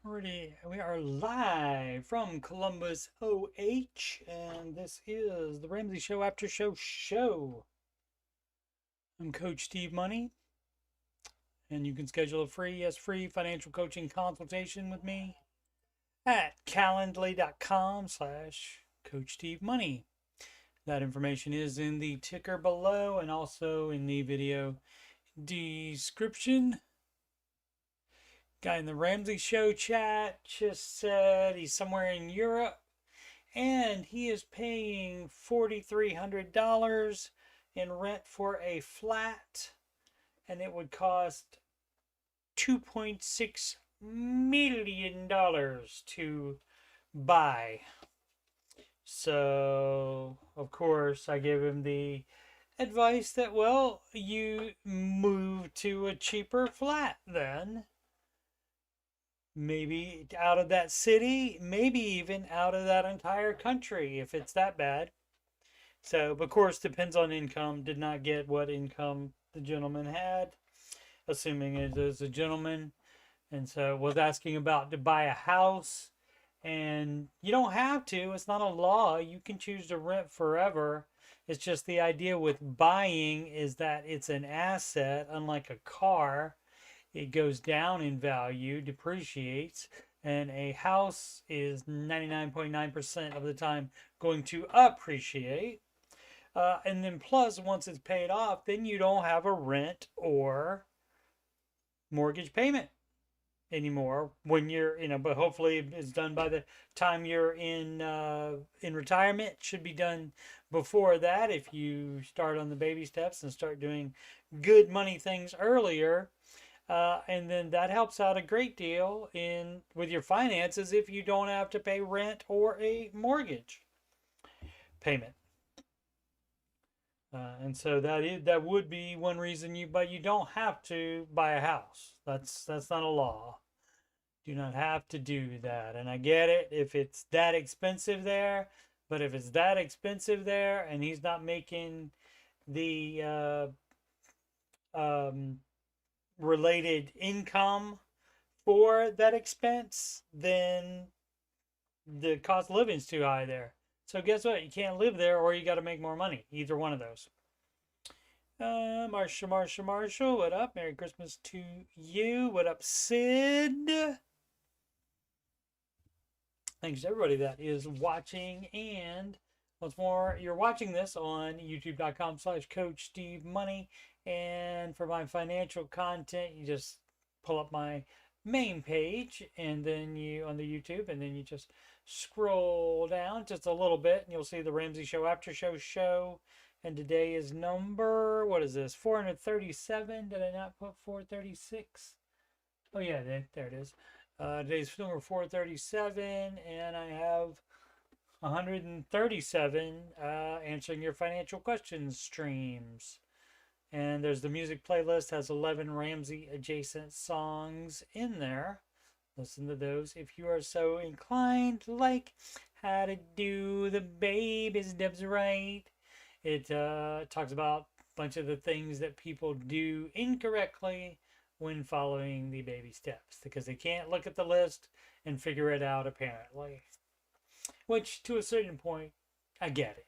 Alrighty, we are live from Columbus, OH, and this is the Ramsey Show After Show. I'm Coach Steve Money, and you can schedule a free financial coaching consultation with me at calendly.com/Coach Steve Money. That information is in the ticker below and also in the video description. Guy in the Ramsey Show chat just said he's somewhere in Europe and he is paying $4,300 in rent for a flat, and it would cost $2.6 million to buy. So, of course, I give him the advice that, well, you move to a cheaper flat then. Maybe out of that city, maybe even out of that entire country if it's that bad. So, of course, depends on income. Did not get what income the gentleman had, assuming it is a gentleman. And so was asking about to buy a house. And you don't have to. It's not a law. You can choose to rent forever. It's just the idea with buying is that it's an asset, unlike a car. It goes down in value, depreciates, and a house is 99.9% of the time going to appreciate. And then plus, once it's paid off, then you don't have a rent or mortgage payment anymore when you're, but hopefully it's done by the time you're in retirement. It should be done before that if you start on the baby steps and start doing good money things earlier. And then that helps out a great deal in with your finances if you don't have to pay rent or a mortgage payment. And so that would be one reason but you don't have to buy a house. That's not a law. Do not have to do that. And I get it if it's that expensive there, but if it's that expensive there and he's not making the related income for that expense, then the cost of living is too high there. So guess what? You can't live there, or you got to make more money. Either one of those. Marshall, what up? Merry Christmas to you. What up, Sid? Thanks to everybody that is watching. And once more, you're watching this on youtube.com/Coach Steve Money. And for my financial content, you just pull up my main page and then you on the YouTube, and then you just scroll down just a little bit and you'll see the Ramsey Show After Show. And today is number, what is this? 437. Did I not put 436? Oh yeah, there it is. Today's number 437, and I have 137 answering your financial questions streams. And there's the music playlist, has 11 Ramsey adjacent songs in there. Listen to those if you are so inclined, like how to do the baby steps right. It talks about a bunch of the things that people do incorrectly when following the baby steps because they can't look at the list and figure it out apparently. Which to a certain point, I get it.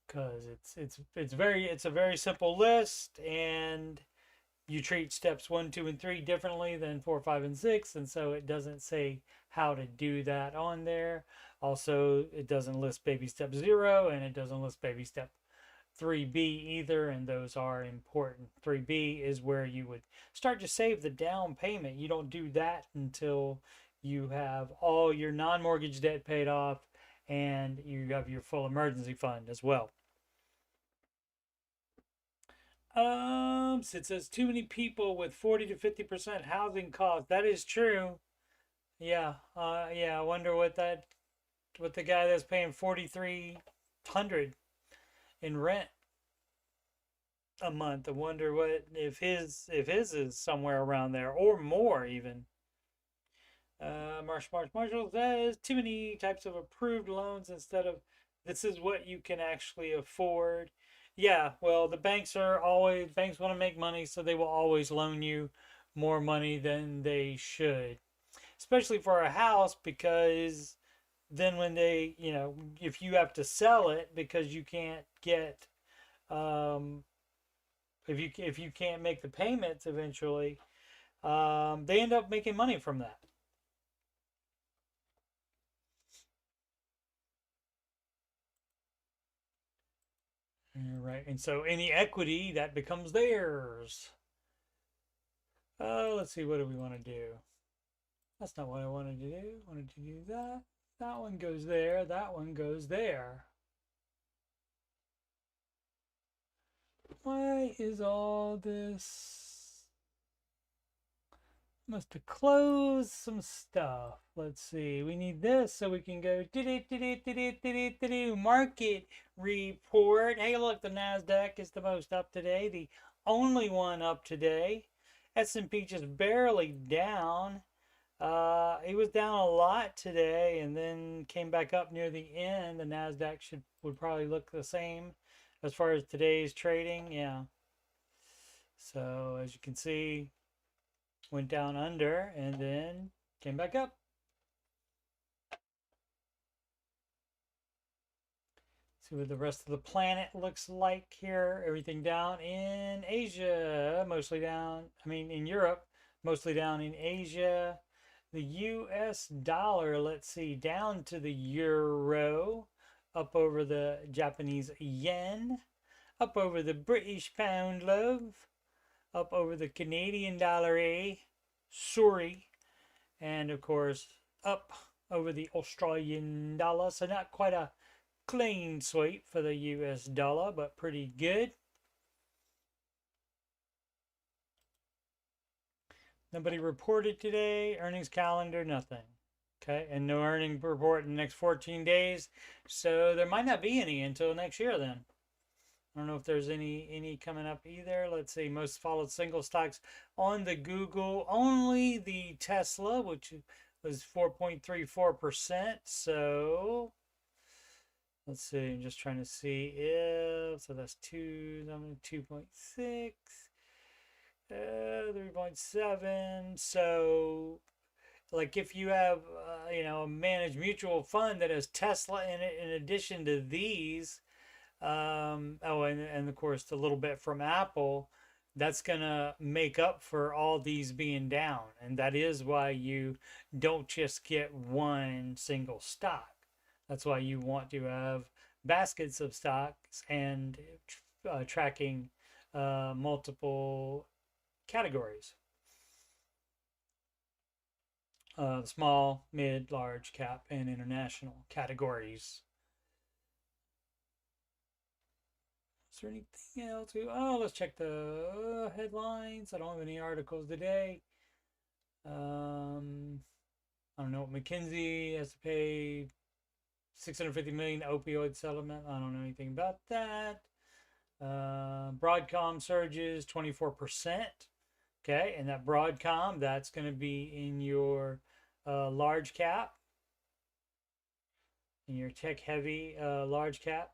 Because it's a very simple list, and you treat steps 1, 2, and 3 differently than 4, 5, and 6, and so it doesn't say how to do that on there. Also, it doesn't list baby step 0, and it doesn't list baby step 3B either, and those are important. 3B is where you would start to save the down payment. You don't do that until you have all your non-mortgage debt paid off and you have your full emergency fund as well. It says too many people with 40 to 50% housing costs. That is true. Yeah. I wonder what the guy that's paying 4,300 in rent a month. I wonder what if his is somewhere around there or more even. Marshall says too many types of approved loans instead of this is what you can actually afford. Yeah, well, the banks want to make money, so they will always loan you more money than they should. especially for a house, because then when they, if you have to sell it because you can't get, um, if you can't make the payments eventually, they end up making money from that. Right, and so any equity that becomes theirs. Let's see, what do we want to do? That's not what I wanted to do. I wanted to do that. That one goes there. That one goes there. Why is all this? Must have closed some stuff. Let's see. We need this so we can go market report. Hey, look, the Nasdaq is the most up today, the only one up today. S&P just barely down. It was down a lot today and then came back up near the end. The Nasdaq would probably look the same as far as today's trading. Yeah. So as you can see, went down under and then came back up. See what the rest of the planet looks like here. Everything down in Asia, mostly down. I mean, in Europe, mostly down in Asia. The US dollar, let's see, down to the euro, up over the Japanese yen, up over the British pound, love, up over the Canadian dollar, sorry, and of course up over the Australian dollar. So not quite a clean sweep for the US dollar, but pretty good. Nobody reported today. Earnings calendar, nothing. Okay, and no earning report in the next 14 days. So there might not be any until next year then. I don't know if there's any coming up either. Let's see, most followed single stocks on the Google. Only the Tesla, which was 4.34%. So let's see, I'm just trying to see if, so that's 2.6. 3.7. So like if you have a managed mutual fund that has Tesla in it in addition to these, and of course a little bit from Apple, that's gonna make up for all these being down, and that is why you don't just get one single stock. That's why you want to have baskets of stocks and tracking multiple categories: small, mid, large cap, and international categories. Is there anything else? Oh, let's check the headlines. I don't have any articles today. I don't know what McKinsey has to pay 650 million opioid settlement. I don't know anything about that. Broadcom surges 24%. Okay, and that Broadcom, that's going to be in your large cap, in your tech heavy large cap,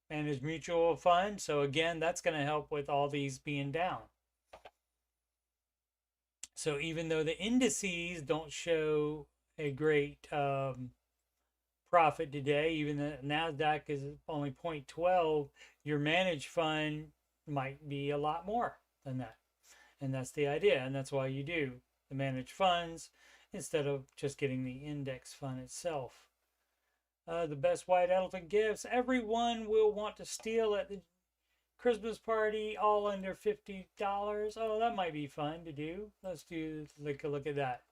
and his mutual fund. So again, that's going to help with all these being down. So even though the indices don't show a great profit today, even the Nasdaq is only 0.12, your managed fund might be a lot more than that. And that's the idea, and that's why you do the managed funds instead of just getting the index fund itself. The best white elephant gifts. Everyone will want to steal at the Christmas party, all under $50. Oh, that might be fun to do. Let's do like a look at that.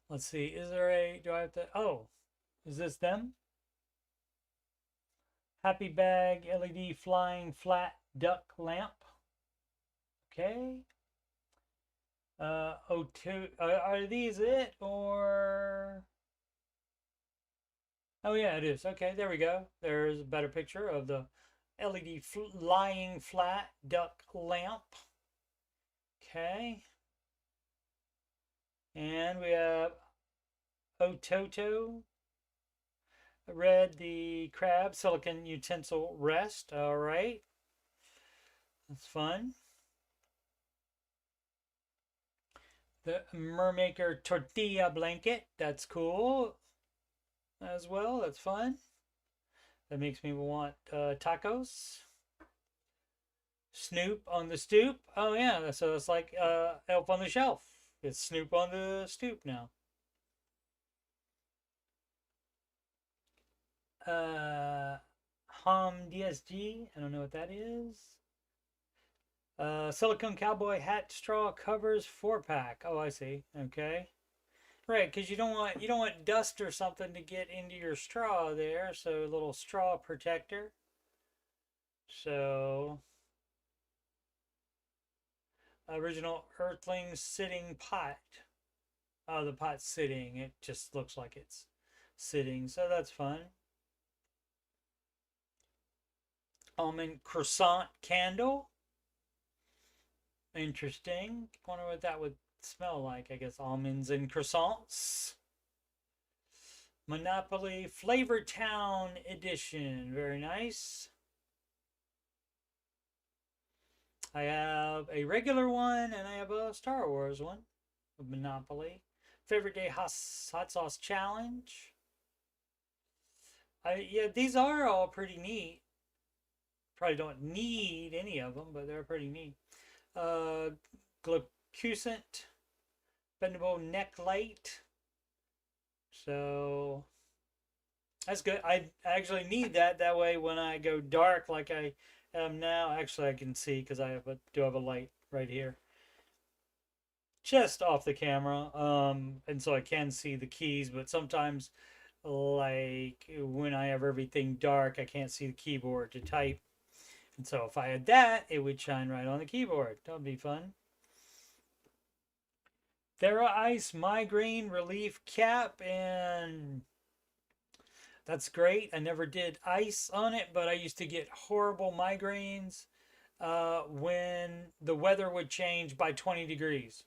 Let's see. Is there do I have to, oh, is this them? Happy Bag LED flying flat duck lamp. Okay. Are these it, or? Oh yeah, it is. Okay, there we go. There's a better picture of the LED lying flat duck lamp. Okay. And we have Ototo. Red, the crab silicon utensil rest. All right. That's fun. The Mermaker tortilla blanket. That's cool as well. That's fun. That makes me want tacos. Snoop on the stoop. Oh yeah, so it's like Elf on the Shelf. It's Snoop on the stoop now. Uh, Hom DSG. I don't know what that is. Silicone cowboy hat straw covers 4-pack. Oh, I see. Okay. Right, because you don't want dust or something to get into your straw there. So a little straw protector. So original Earthling sitting pot. Oh, the pot's sitting. It just looks like it's sitting. So that's fun. Almond croissant candle. Interesting. Wonder what that would smell like. I guess almonds and croissants. Monopoly Flavor Town Edition. Very nice. I have a regular one and I have a Star Wars one of Monopoly. Favorite Day Hot Sauce Challenge. Yeah, these are all pretty neat. Probably don't need any of them, but they're pretty neat. Glucusant bendable neck light. So that's good. I actually need that. That way, when I go dark like I am now, actually I can see because I do have a light right here, just off the camera. And so I can see the keys. But sometimes, like when I have everything dark, I can't see the keyboard to type. And so if I had that, it would shine right on the keyboard. That would be fun. Thera Ice Migraine Relief Cap, and that's great. I never did ice on it, but I used to get horrible migraines when the weather would change by 20 degrees.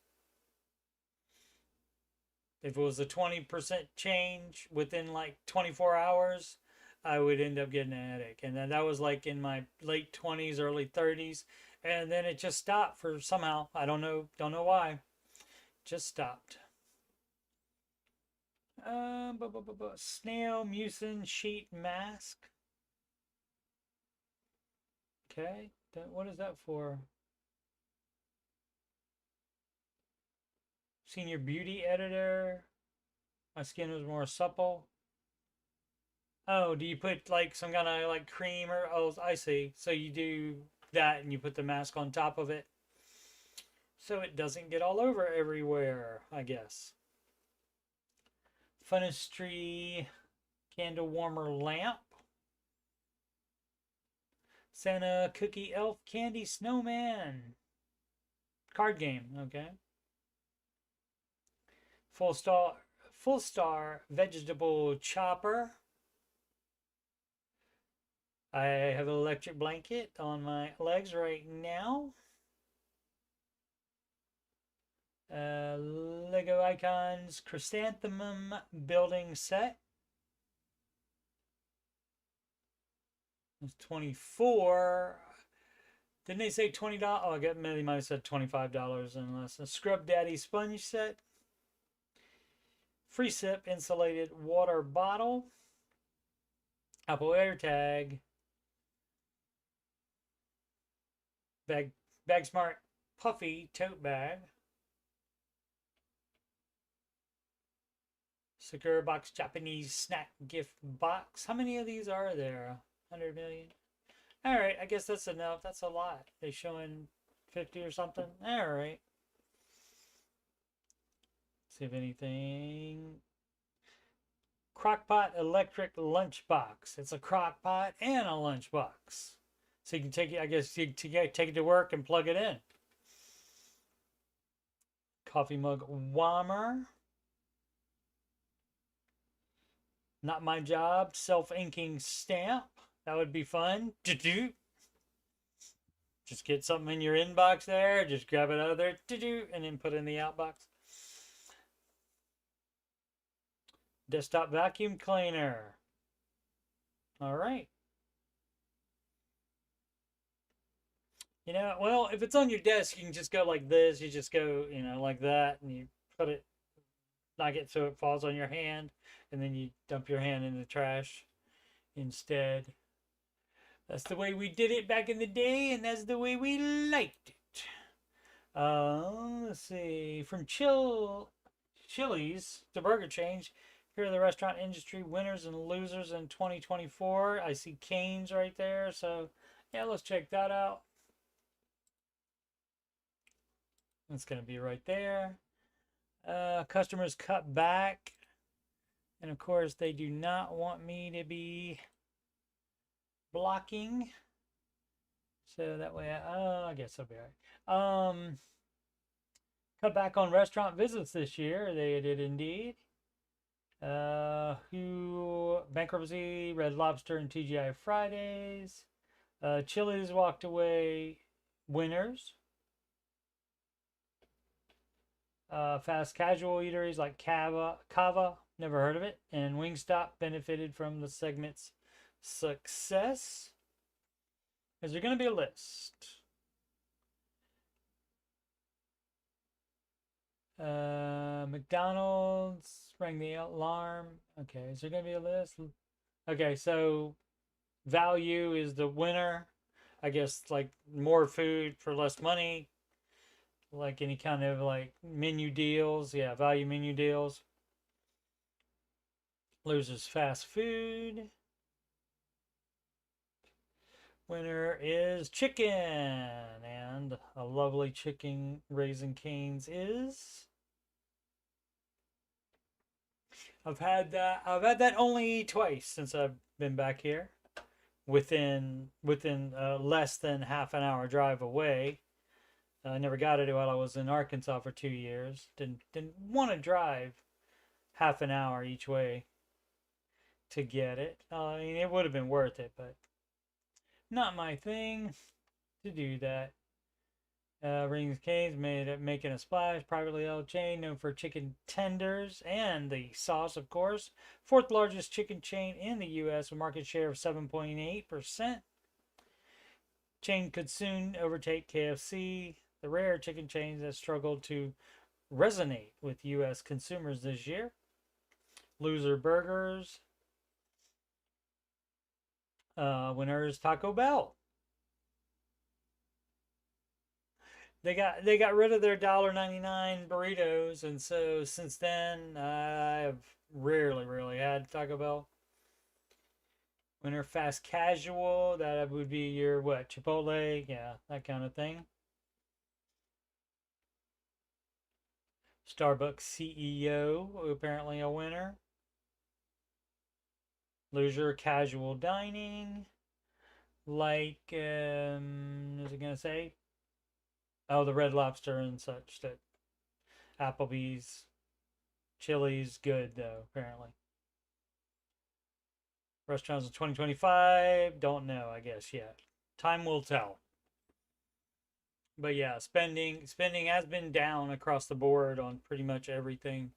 If it was a 20% change within like 24 hours, I would end up getting a headache. And then that was like in my late 20s, early 30s. And then it just stopped for somehow. I don't know why. Just stopped. Snail mucin sheet mask. Okay, what is that for? Senior beauty editor. My skin was more supple. Oh, do you put like some kind of like cream or? Oh, I see. So you do that and you put the mask on top of it, so it doesn't get all over everywhere, I guess. Funistry candle warmer lamp. Santa cookie elf candy snowman. Card game, okay. Full star vegetable chopper. I have an electric blanket on my legs right now. Lego Icons Chrysanthemum building set. It's 24. Didn't they say $20? Oh, I got they might have said $25 unless a Scrub Daddy sponge set. Free sip insulated water bottle. Apple AirTag. Bag Smart puffy tote bag. Secure box Japanese snack gift box. How many of these are there? 100 million. All right, I guess that's enough. That's a lot. They showing 50 or something. All right. See if anything. Crockpot electric lunchbox. It's a crockpot and a lunchbox. So you can take it, I guess, take it to work and plug it in. Coffee mug warmer. Not my job. Self-inking stamp. That would be fun. Just get something in your inbox there. Just grab it out of there. And then put it in the outbox. Desktop vacuum cleaner. All right. You know, well, if it's on your desk, you can just go like this. You just go, you know, like that, and you put it, knock it so it falls on your hand, and then you dump your hand in the trash instead. That's the way we did it back in the day, and that's the way we liked it. Let's see. From Chili's to Burger Change, here are the restaurant industry winners and losers in 2024. I see Canes right there, so yeah, let's check that out. It's going to be right there. Customers cut back. And of course, they do not want me to be blocking. So that way, I guess I'll be all right. Cut back on restaurant visits this year. They did indeed. Who bankruptcy, Red Lobster, and TGI Fridays. Chili's walked away winners. Fast casual eateries like Kava, never heard of it, and Wingstop benefited from the segment's success. Is there going to be a list? McDonald's rang the alarm. Okay, is there going to be a list? Okay, so value is the winner. I guess like more food for less money, like any kind of like menu deals. Yeah, value menu deals. Losers fast food. Winner is chicken, and a lovely chicken Raising Cane's is. I've had that only twice since I've been back here, within less than half an hour drive away. I never got it while I was in Arkansas for 2 years. Didn't want to drive half an hour each way to get it. I mean, it would have been worth it, but not my thing to do that. Rings Cane's making a splash. Privately held chain known for chicken tenders and the sauce, of course. Fourth largest chicken chain in the U.S. with market share of 7.8%. Chain could soon overtake KFC. The rare chicken chains that struggled to resonate with U.S. consumers this year. Loser burgers. Winners Taco Bell. They got rid of their $1.99 burritos, and so since then I've rarely had Taco Bell. Winner fast casual, that would be your what, Chipotle, yeah, that kind of thing. Starbucks CEO, apparently a winner. Loser casual dining, like is it gonna say? Oh, the Red Lobster and such. That Applebee's, Chili's, good though apparently. Restaurants in 2025, don't know, I guess yet. Time will tell. But yeah, spending has been down across the board on pretty much everything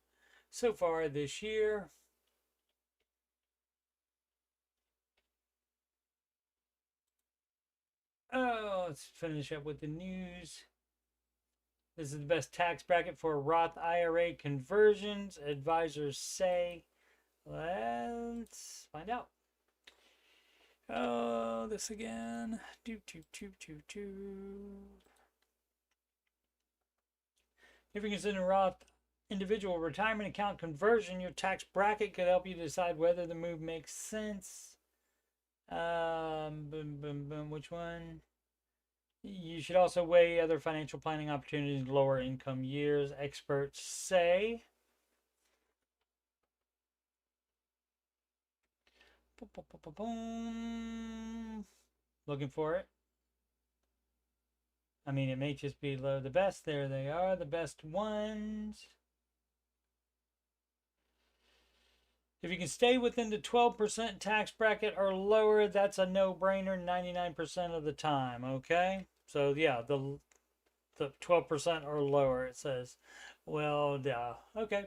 so far this year. Oh, let's finish up with the news. This is the best tax bracket for Roth IRA conversions, advisors say. Let's find out. Oh, this again. If you're considering Roth individual retirement account conversion, your tax bracket could help you decide whether the move makes sense. Which one? You should also weigh other financial planning opportunities in lower income years, experts say. Looking for it. I mean, it may just be low. The best, there they are, the best ones. If you can stay within the 12% tax bracket or lower, that's a no-brainer 99% of the time, okay? So, yeah, the 12% or lower, it says. Well, yeah, okay.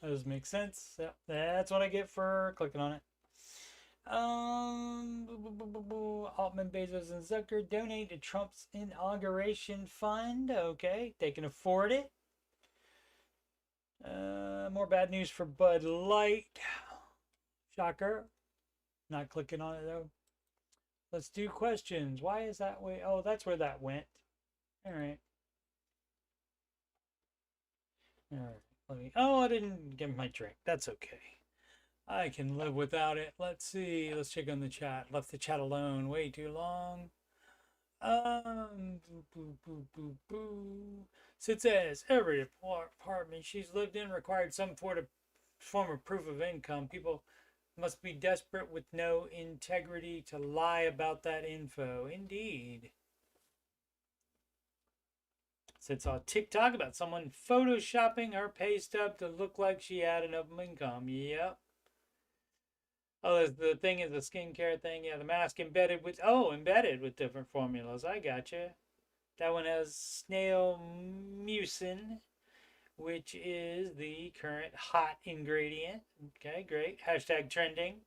That does make sense. Yep, that's what I get for clicking on it. Altman, Bezos, and Zucker donate to Trump's inauguration fund. Okay, they can afford it. More bad news for Bud Light. Shocker. Not clicking on it though. Let's do questions. Why is that way? Oh, that's where that went. All right. All right. Let me. Oh, I didn't get my drink. That's okay. I can live without it. Let's see. Let's check on the chat. Left the chat alone way too long. Boo, boo, boo, boo, boo. So it says every apartment she's lived in required some form of proof of income. People must be desperate with no integrity to lie about that info. Indeed. So it's on TikTok about someone photoshopping her pay stub to look like she had enough income. Yep. Oh, the thing is the skincare thing. Yeah, the mask embedded with different formulas. I gotcha. That one has snail mucin, which is the current hot ingredient. Okay, great. Hashtag trending.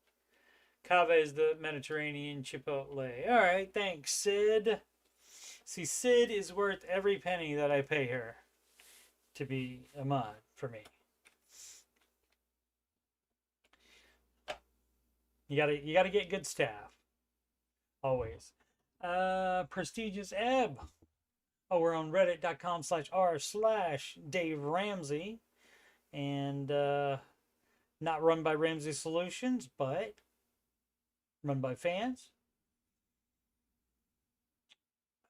Kava is the Mediterranean chipotle. All right, thanks, Sid. See, Sid is worth every penny that I pay her to be a mod for me. You gotta get good staff. Always. Prestigious Ebb. Oh, we're on reddit.com/r/Dave Ramsey. And not run by Ramsey Solutions, but run by fans.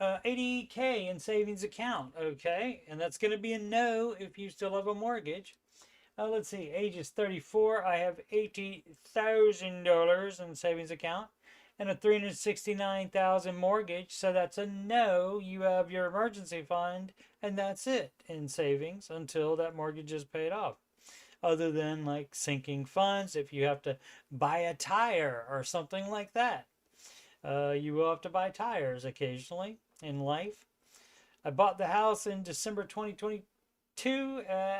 80K in savings account. Okay. And that's going to be a no if you still have a mortgage. Let's see. Age is 34. I have $80,000 in savings account and a $369,000 mortgage. So that's a no. You have your emergency fund and that's it in savings until that mortgage is paid off. Other than like sinking funds, if you have to buy a tire or something like that. You will have to buy tires occasionally in life. I bought the house in December 2022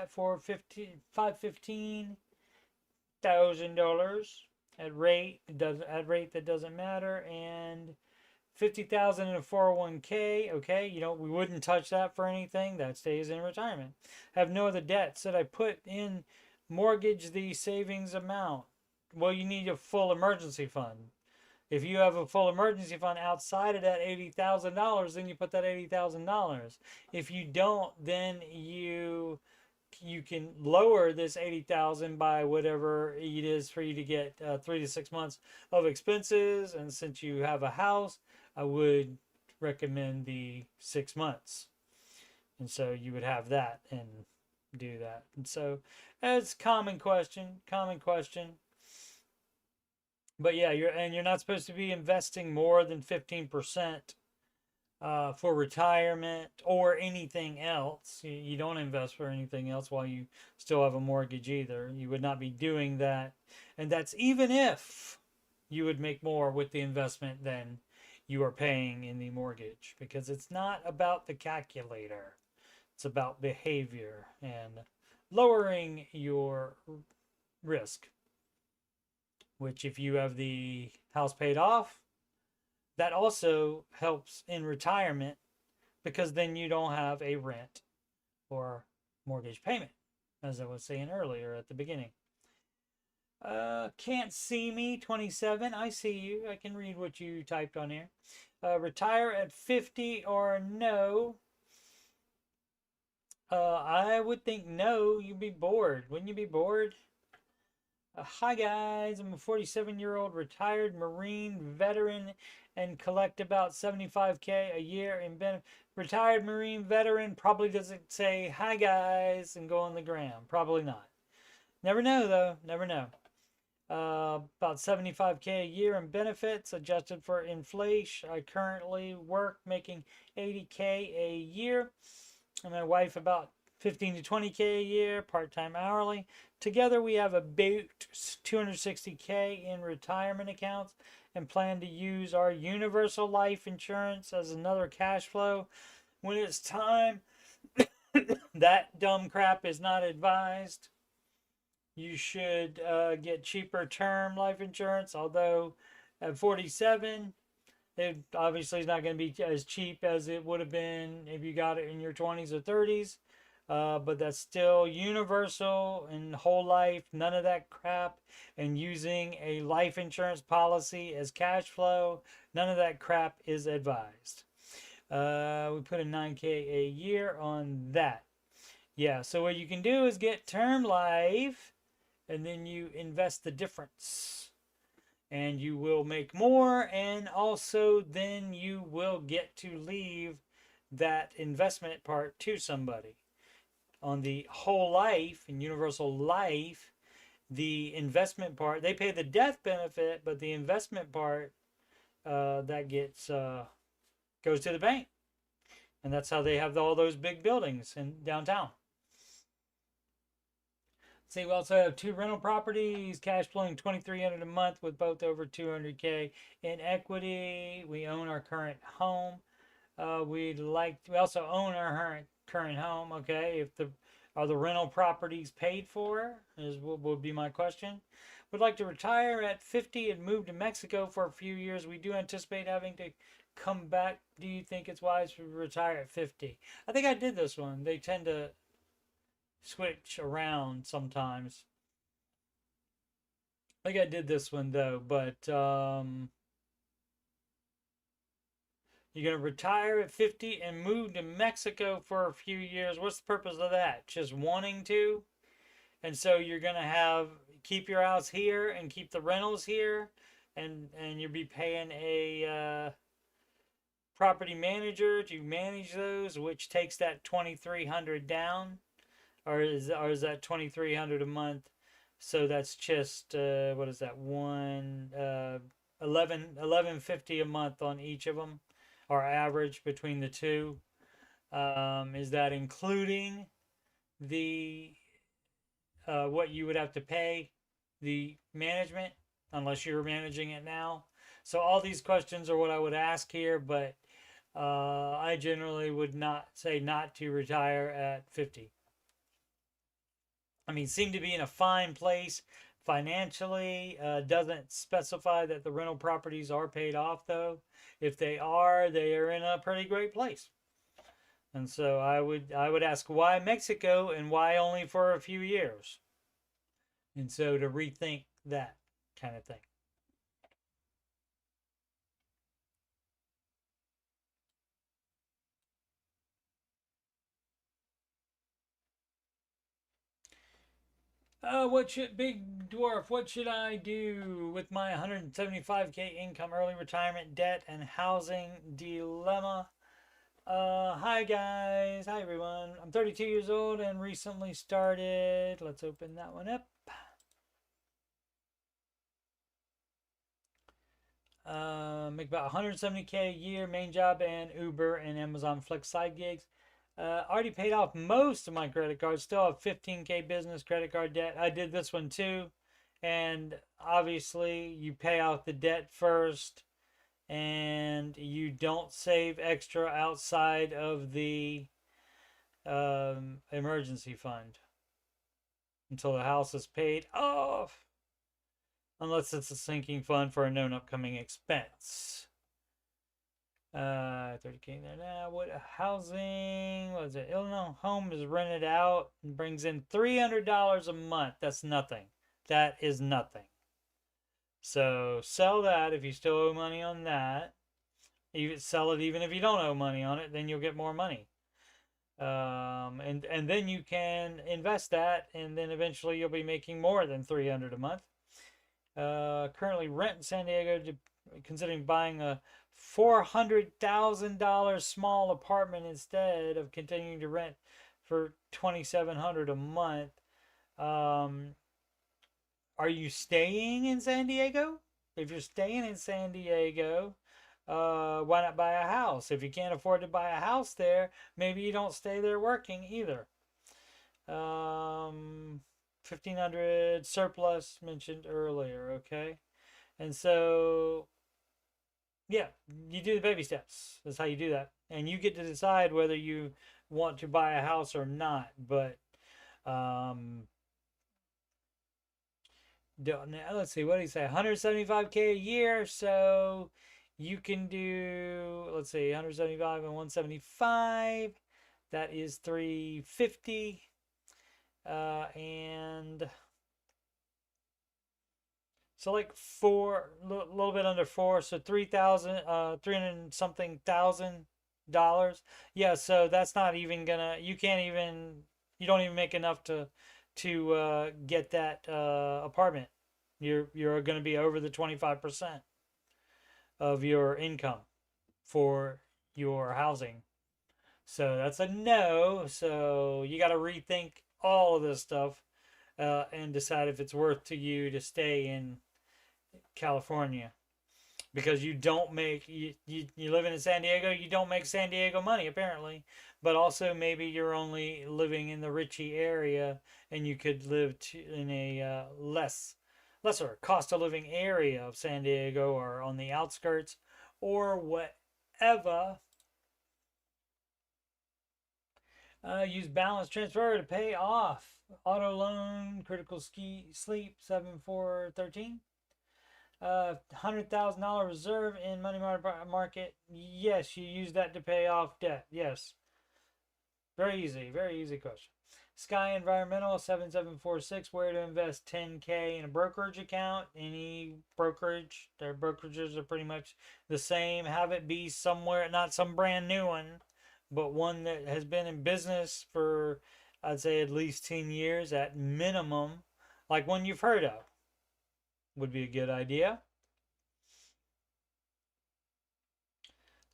for $515,000 at rate that doesn't matter, and $50,000 in a 401k. Okay, we wouldn't touch that for anything. That stays in retirement. Have no other debts that I put in mortgage the savings amount. Well, you need a full emergency fund. If you have a full emergency fund outside of that $80,000, then you put that $80,000. If you don't, then you can lower this $80,000 by whatever it is for you to get 3 to 6 months of expenses. And since you have a house, I would recommend the 6 months. And so you would have that and do that. And so it's common question. But yeah, you're not supposed to be investing more than 15% for retirement or anything else. You don't invest for anything else while you still have a mortgage either. You would not be doing that. And that's even if you would make more with the investment than you are paying in the mortgage, because it's not about the calculator. It's about behavior and lowering your risk. Which, if you have the house paid off, that also helps in retirement, because then you don't have a rent or mortgage payment, as I was saying earlier at the beginning. Can't see me, 27. I see you. I can read what you typed on here. Retire at 50 or no. I would think no. You'd be bored. Wouldn't you be bored? Hi guys, I'm a 47-year-old retired Marine veteran and collect about $75K a year in benefit. Retired Marine veteran probably doesn't say hi guys and go on the gram. Probably not. Never know though. Never know. About $75K a year in benefits adjusted for inflation. I currently work making $80K a year. And my wife about $15 to $20K a year, part-time hourly. Together we have about $260K in retirement accounts and plan to use our universal life insurance as another cash flow when it's time. That dumb crap is not advised. you should get cheaper term life insurance. Although at 47, it obviously is not going to be as cheap as it would have been if you got it in your 20s or 30s. But that's still universal and whole life, none of that crap. And using a life insurance policy as cash flow, none of that crap is advised. We put a 9K a year on that. Yeah, so what you can do is get term life and then you invest the difference. And you will make more, and also then you will get to leave that investment part to somebody. On the whole life and universal life, the investment part, they pay the death benefit, but the investment part that gets goes to the bank. And that's how they have all those big buildings in downtown. See, we also have 2 rental properties, cash flowing $2,300 a month with both over $200K in equity. We own our current home. We also own our current home. Okay, are the rental properties paid for? Would be my question. Would like to retire at 50 and move to Mexico for a few years. We do anticipate having to come back. Do you think it's wise to retire at 50? I think I did this one. They tend to switch around sometimes. I think I did this one though, but you're going to retire at 50 and move to Mexico for a few years. What's the purpose of that? Just wanting to? And so you're going to keep your house here and keep the rentals here, and you'll be paying a property manager to manage those, which takes that $2,300 down. Or is that $2,300 a month? So that's just what is that? $1,150 a month on each of them, or average between the two. Is that including the what you would have to pay the management, unless you're managing it now? So all these questions are what I would ask here, but I generally would not say not to retire at 50. I mean, seem to be in a fine place financially. Doesn't specify that the rental properties are paid off, though. If they are in a pretty great place. And so I would ask, why Mexico and why only for a few years? And so to rethink that kind of thing. Big Dwarf, what should I do with my 175K income, early retirement, debt, and housing dilemma? Hi guys. Hi everyone. I'm 32 years old and recently started. Let's open that one up. Make about 170K a year, main job, and Uber and Amazon Flex side gigs. Already paid off most of my credit cards. Still have 15K business credit card debt. I did this one too. And obviously, you pay off the debt first. And you don't save extra outside of the emergency fund until the house is paid off. Unless it's a sinking fund for a known upcoming expense. 30K there now. What housing? What is it? Illinois home is rented out and brings in $300 a month. That's nothing. That is nothing. So sell that if you still owe money on that. You sell it even if you don't owe money on it, then you'll get more money. And then you can invest that, and then eventually you'll be making more than $300 a month. Currently rent in San Diego, considering buying a $400,000 small apartment instead of continuing to rent for $2,700 a month. Are you staying in San Diego? If you're staying in San Diego, why not buy a house? If you can't afford to buy a house there, maybe you don't stay there working either. 1,500 surplus mentioned earlier, okay? And so, yeah, you do the baby steps. That's how you do that. And you get to decide whether you want to buy a house or not. But let's see, what do you say? 175K a year. So you can do, let's see, 175 and 175. That is 350. And so like little bit under four, so 3,000, 300 something $1,000. Yeah, so that's not even gonna. You can't even. You don't even make enough to get that apartment. You're gonna be over the 25% of your income for your housing. So that's a no. So you got to rethink all of this stuff and decide if it's worth to you to stay in California, because you don't make you living in San Diego, you don't make San Diego money apparently, but also maybe you're only living in the Richie area and you could live in a lesser cost of living area of San Diego or on the outskirts or whatever. Use balance transfer to pay off auto loan, critical sleep 7413. $100,000 reserve in money market. Yes, you use that to pay off debt. Yes. Very easy question. Sky Environmental 7746. Where to invest 10K in a brokerage account? Any brokerage. Their brokerages are pretty much the same. Have it be somewhere, not some brand new one, but one that has been in business for, I'd say, at least 10 years at minimum, like one you've heard of. Would be a good idea.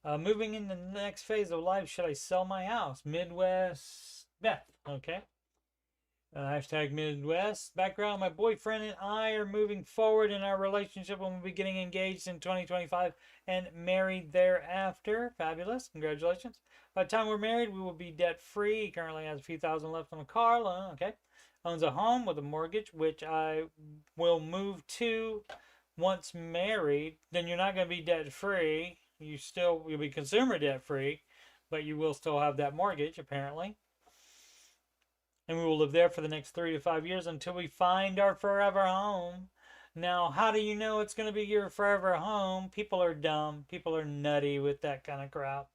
Moving into the next phase of life, should I sell my house? Midwest Beth, okay. Hashtag Midwest. Background, my boyfriend and I are moving forward in our relationship and we'll be getting engaged in 2025 and married thereafter. Fabulous. Congratulations. By the time we're married, we will be debt free. He currently has a few thousand left on a car loan, okay. Owns a home with a mortgage, which I will move to once married. Then you're not going to be debt free. You'll be consumer debt free, but you will still have that mortgage apparently. And we will live there for the next 3 to 5 years until we find our forever home. Now, how do you know it's going to be your forever home? People are dumb. People are nutty with that kind of crap.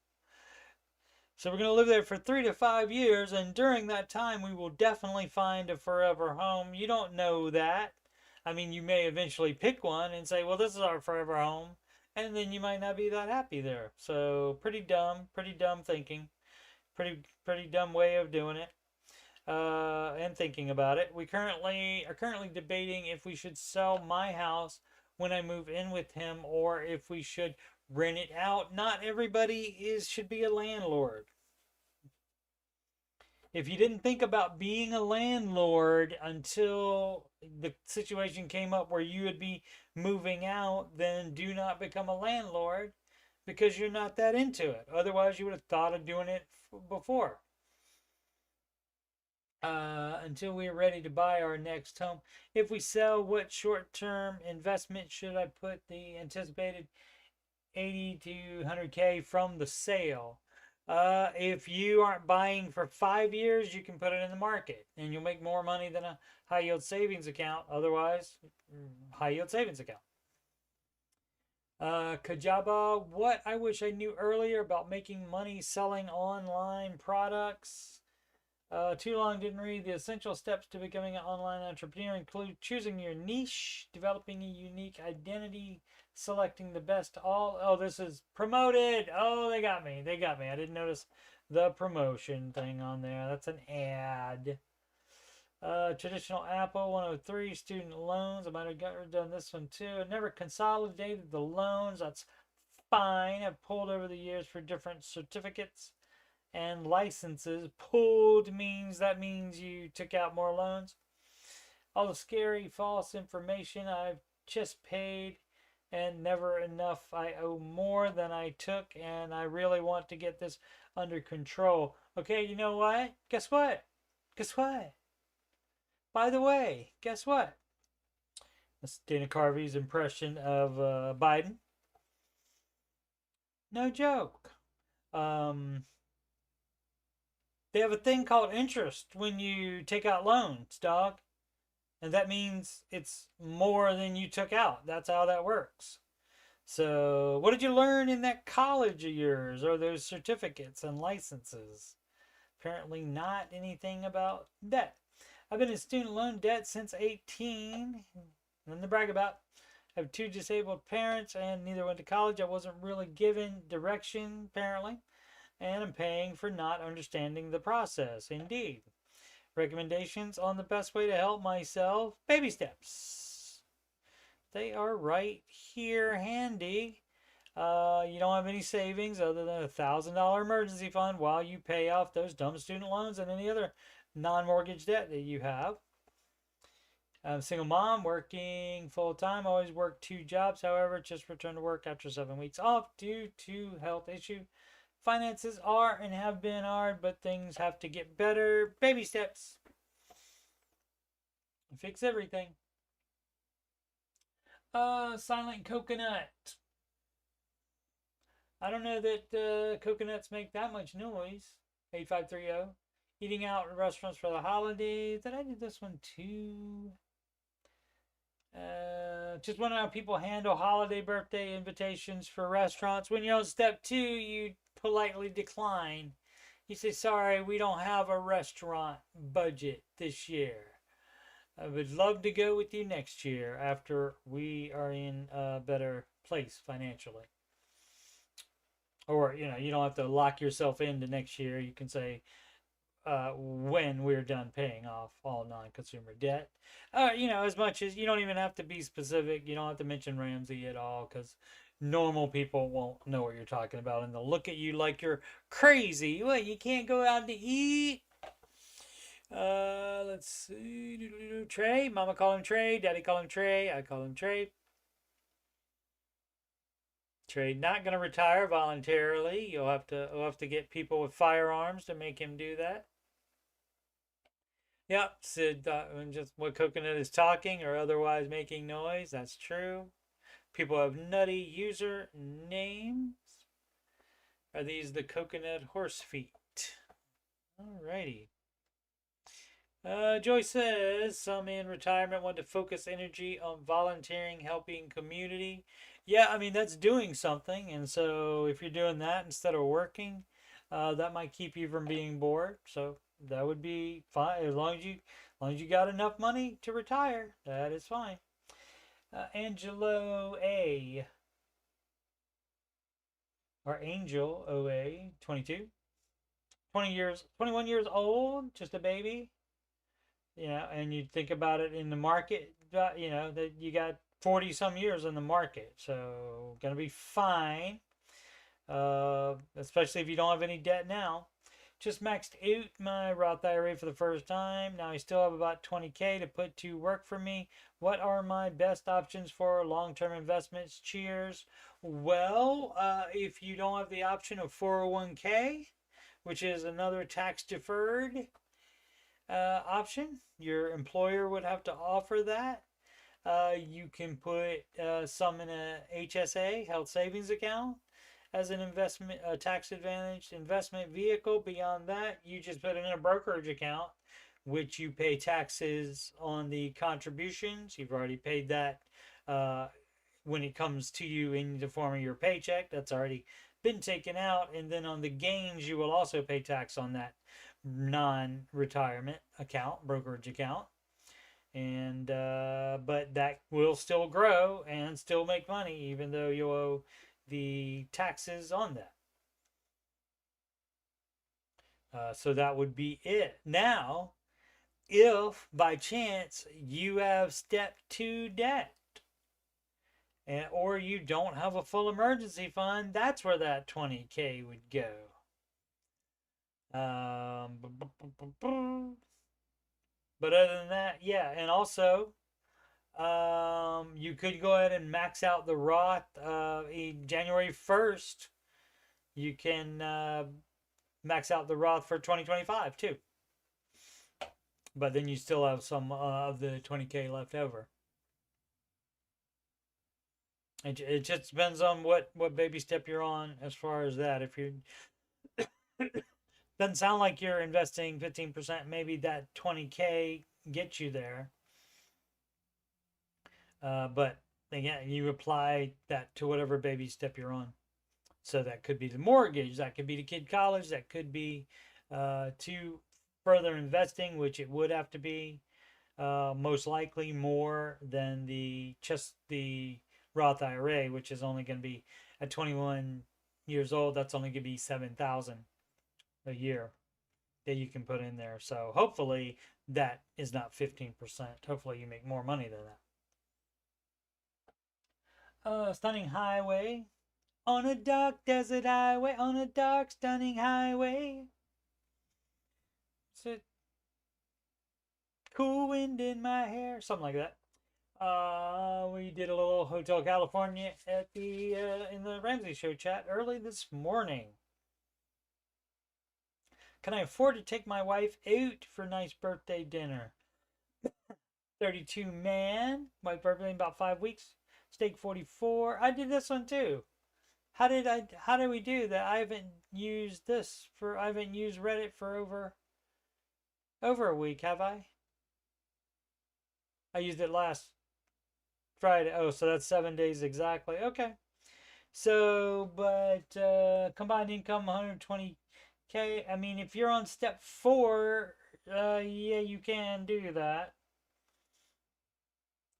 So we're going to live there for 3 to 5 years, and during that time, we will definitely find a forever home. You don't know that. I mean, you may eventually pick one and say, well, this is our forever home, and then you might not be that happy there. So pretty dumb thinking. Pretty dumb way of doing it. And thinking about it. We are currently debating if we should sell my house when I move in with him or if we should rent it out. Not everybody should be a landlord. If you didn't think about being a landlord until the situation came up where you would be moving out, then do not become a landlord because you're not that into it. Otherwise, you would have thought of doing it before. Until we are ready to buy our next home. If we sell, what short-term investment should I put the anticipated 80 to 100K from the sale? If you aren't buying for 5 years, you can put it in the market and you'll make more money than a high yield savings account. Otherwise, high yield savings account. Kajaba, what I wish I knew earlier about making money selling online products. Too long, didn't read. The essential steps to becoming an online entrepreneur include choosing your niche, developing a unique identity, selecting the best all. Oh, this is promoted. Oh, they got me. I didn't notice the promotion thing on there. That's an ad. Traditional Apple 103 student loans. I might have done this one too. I never consolidated the loans. That's fine. I've pulled over the years for different certificates and licenses. Pulled means you took out more loans. All the scary false information I've just paid and never enough. I owe more than I took and I really want to get this under control. Okay, you know what? Guess what? By the way, guess what? That's Dana Carvey's impression of Biden. No joke. They have a thing called interest when you take out loans, dog. And that means it's more than you took out. That's how that works. So, what did you learn in that college of yours or those certificates and licenses? Apparently, not anything about debt. I've been in student loan debt since 18. Nothing to brag about. I have two disabled parents and neither went to college. I wasn't really given direction, apparently, and I'm paying for not understanding the process. Indeed. Recommendations on the best way to help myself? Baby steps. They are right here handy. You don't have any savings other than $1,000 emergency fund while you pay off those dumb student loans and any other non-mortgage debt that you have. I'm a single mom working full time. Always worked 2 jobs. However, just returned to work after 7 weeks off due to health issue. Finances are and have been hard, but things have to get better. Baby steps. Fix everything. Silent coconut. I don't know that coconuts make that much noise. 8530. Eating out at restaurants for the holidays. Did I do this one too? Just wondering how people handle holiday birthday invitations for restaurants. When you're on step 2, you politely decline. You say, sorry, we don't have a restaurant budget this year. I would love to go with you next year after we are in a better place financially. Or, you don't have to lock yourself into next year. You can say, when we're done paying off all non-consumer debt. As much as you don't even have to be specific. You don't have to mention Ramsey at all because normal people won't know what you're talking about and they'll look at you like you're crazy. What, you can't go out to eat? Let's see. Trey. Mama call him Trey. Daddy call him Trey. I call him Trey. Trey not going to retire voluntarily. You'll have to get people with firearms to make him do that. Yep, Sid, just what coconut is talking or otherwise making noise. That's true. People have nutty user names. Are these the coconut horse feet? Alrighty. Joy says some in retirement want to focus energy on volunteering, helping community. Yeah, I mean that's doing something, and so if you're doing that instead of working, that might keep you from being bored. So that would be fine as long as you got enough money to retire. That is fine. Angelo A. Or Angel OA 22. 21 years old, just a baby. And you think about it in the market, that you got 40 some years in the market, so gonna be fine. Especially if you don't have any debt now. Just maxed out my Roth IRA for the first time. Now I still have about 20K to put to work for me. What are my best options for long-term investments? Cheers. Well, if you don't have the option of 401K, which is another tax-deferred option, your employer would have to offer that. You can put some in a HSA, health savings account, as an investment, a tax advantaged investment vehicle. Beyond that, you just put it in a brokerage account, which you pay taxes on the contributions. You've already paid that when it comes to you in the form of your paycheck. That's already been taken out. And then on the gains, you will also pay tax on that non-retirement account, brokerage account. And but that will still grow and still make money, even though you owe the taxes on that. So that would be it. Now, if by chance you have step 2 debt, or you don't have a full emergency fund, that's where that 20K would go. But other than that, yeah, and also you could go ahead and max out the Roth January 1st. You can max out the Roth for 2025 too. But then you still have some of the 20K left over. It just depends on what baby step you're on as far as that. If you doesn't sound like you're investing 15%, maybe that 20K gets you there. But again, you apply that to whatever baby step you're on. So that could be the mortgage, that could be the kid college, that could be to further investing, which it would have to be most likely more than the Roth IRA, which is only going to be at 21 years old. That's only going to be 7,000 a year that you can put in there. So hopefully that is not 15%. Hopefully you make more money than that. Stunning highway. On a dark desert highway, on a dark stunning highway. It's a cool wind in my hair. Something like that. We did a little Hotel California at the in the Ramsey show chat early this morning. Can I afford to take my wife out for a nice birthday dinner? 32 man. My birthday in about 5 weeks. Steak 44. I did this one too. How did we do that? I haven't used Reddit for over a week, have I? I used it last Friday. Oh, so that's 7 days exactly. Okay. So, but combined income 120K. I mean, if you're on step 4, yeah, you can do that.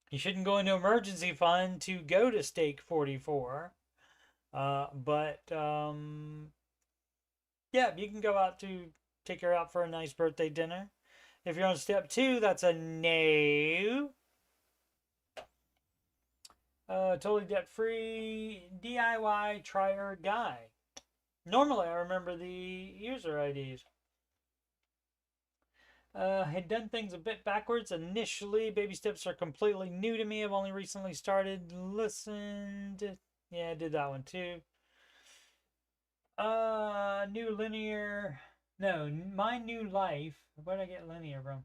You shouldn't go into emergency fund to go to stake 44. But yeah, you can go out to take her out for a nice birthday dinner. If you're on step 2, that's a no. Totally debt free DIY trier guy. Normally, I remember the user IDs. Had done things a bit backwards initially. Baby steps are completely new to me. I've only recently started. Listened. Yeah, I did that one too. New linear. No, my new life. Where did I get linear from?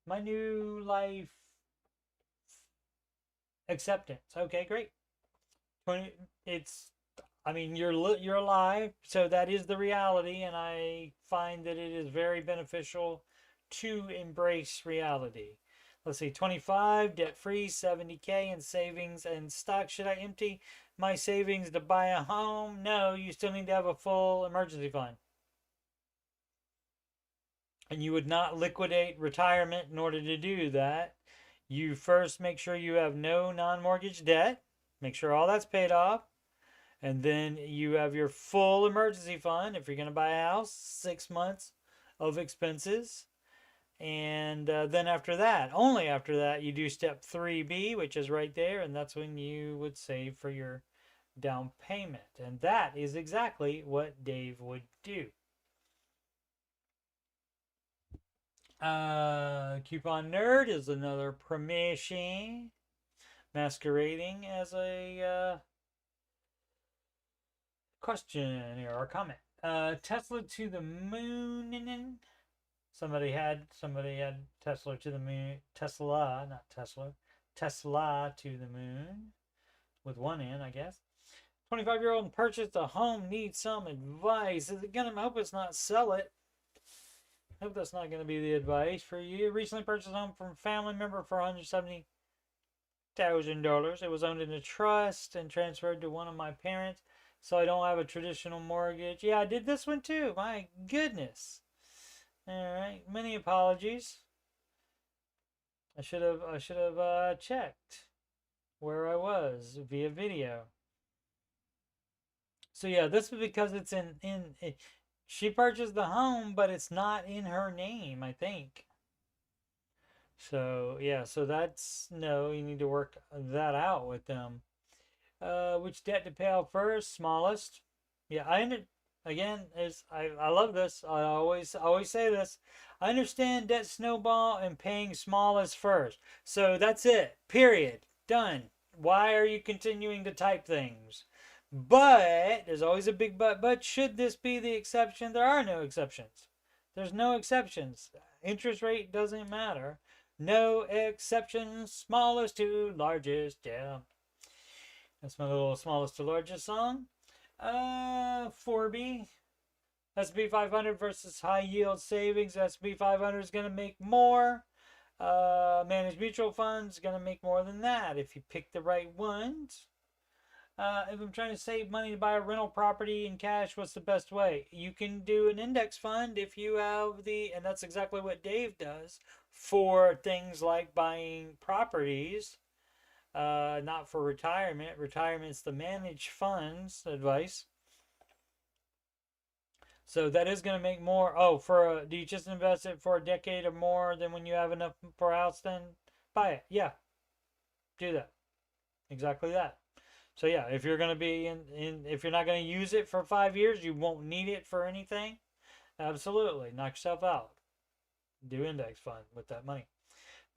My new life acceptance. Okay, great. 20. It's. I mean, you're alive, so that is the reality, and I find that it is very beneficial to embrace reality. Let's see, 25, debt free, 70K in savings and stock. Should I empty my savings to buy a home? No, you still need to have a full emergency fund. And you would not liquidate retirement in order to do that. You first make sure you have no non mortgage debt, make sure all that's paid off. And then you have your full emergency fund if you're going to buy a house, 6 months of expenses. And then after that, only after that, you do step 3B, which is right there. And that's when you would save for your down payment. And that is exactly what Dave would do. Coupon Nerd is another permission masquerading as a question here or comment. Tesla to the moon. Somebody had Tesla to the moon. Tesla, not Tesla. Tesla to the moon with one N, I guess. 25-year-old purchased a home, needs some advice. Is it gonna? I hope it's not sell it. I hope that's not going to be the advice for you. Recently purchased a home from a family member for $170,000. It was owned in a trust and transferred to one of my parents, so I don't have a traditional mortgage. Yeah, I did this one too. My goodness. All right. Many apologies. I should have checked where I was via video. So yeah, this was because it's she purchased the home, but it's not in her name, I think. So yeah, so that's no. You need to work that out with them. Which debt to pay off first? Smallest. Yeah, again, I love this. I always say this. I understand debt snowball and paying smallest first. So that's it. Period. Done. Why are you continuing to type things? But there's always a big but. But should this be the exception? There are no exceptions. There's no exceptions. Interest rate doesn't matter. No exceptions. Smallest to largest. Yeah. That's my little smallest to largest song. 4B. S&P 500 versus high yield savings. S&P 500 is going to make more. Managed mutual funds going to make more than that if you pick the right ones. If I'm trying to save money to buy a rental property in cash, what's the best way? You can do an index fund if you have and that's exactly what Dave does for things like buying properties, not for retirement. Retirement's the managed funds advice. So that is going to make more. Oh, do you just invest it for a decade or more than when you have enough for a house? Then buy it. Yeah, do that. Exactly that. So yeah, if you're going to be if you're not going to use it for 5 years, you won't need it for anything. Absolutely, knock yourself out. Do index fund with that money.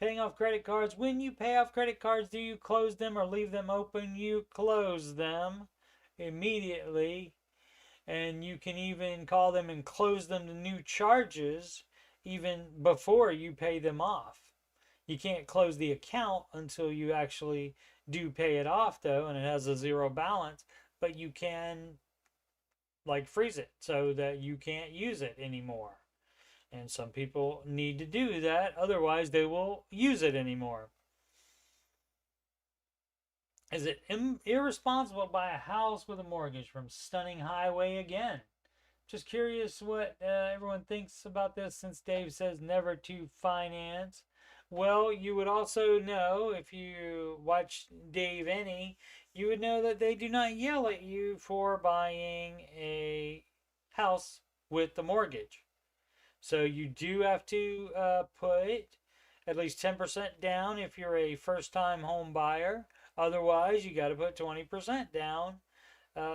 Paying off credit cards. When you pay off credit cards, do you close them or leave them open? You close them immediately. And you can even call them and close them to new charges even before you pay them off. You can't close the account until you actually do pay it off, though, and it has a zero balance. But you can, like, freeze it so that you can't use it anymore. And some people need to do that, otherwise they will use it anymore. Is it irresponsible to buy a house with a mortgage from Stunning Highway again? Just curious what everyone thinks about this, since Dave says never to finance. Well, you would also know, if you watch Dave Any, you would know that they do not yell at you for buying a house with the mortgage. So you do have to put at least 10% down if you're a first-time home buyer. Otherwise, you got to put 20% down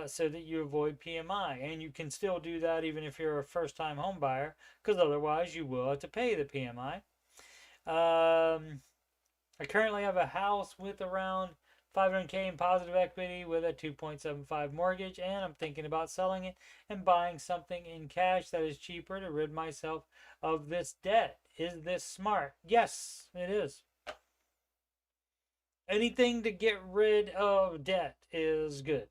so that you avoid PMI. And you can still do that even if you're a first-time home buyer, because otherwise you will have to pay the PMI. I currently have a house with around $500K in positive equity with a 2.75 mortgage, and I'm thinking about selling it and buying something in cash that is cheaper to rid myself of this debt. Is this smart? Yes, it is. Anything to get rid of debt is good.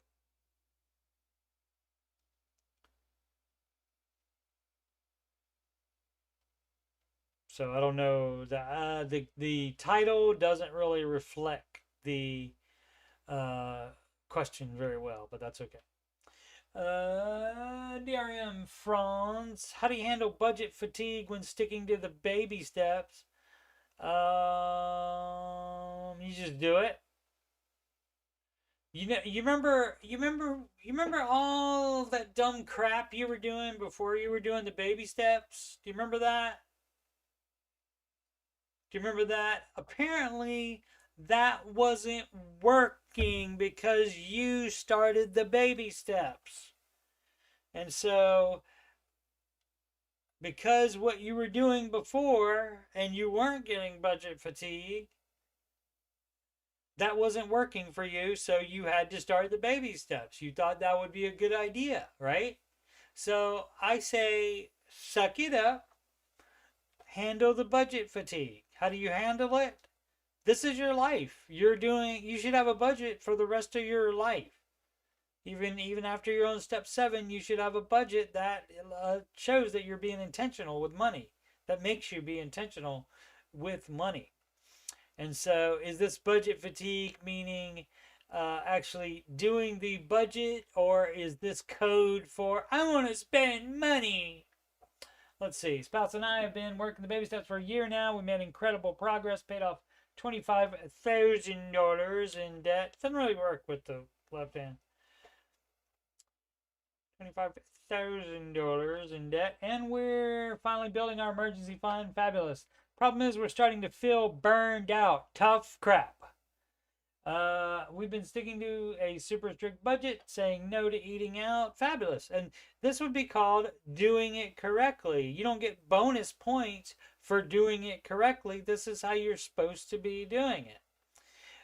So I don't know, the title doesn't really reflect the question very well, but that's okay. DRM France, how do you handle budget fatigue when sticking to the baby steps? You just do it. You remember all that dumb crap you were doing before you were doing the baby steps? Do you remember that? Do you remember that? Apparently, that wasn't working because you started the baby steps. And so, because what you were doing before and you weren't getting budget fatigue, that wasn't working for you, so you had to start the baby steps. You thought that would be a good idea, right? So I say, suck it up, handle the budget fatigue. How do you handle it? This is your life. You should have a budget for the rest of your life. Even after you're on step 7, you should have a budget that shows that you're being intentional with money. That makes you be intentional with money. And so, is this budget fatigue meaning actually doing the budget, or is this code for I want to spend money? Let's see. Spouse and I have been working the baby steps for a year now. We made incredible progress, paid off $25,000 in debt. Doesn't really work with the left hand. $25,000 in debt, and we're finally building our emergency fund. Fabulous. Problem is, we're starting to feel burned out. Tough crap. We've been sticking to a super strict budget, saying no to eating out. Fabulous. And this would be called doing it correctly. You don't get bonus points for doing it correctly. This is how you're supposed to be doing it.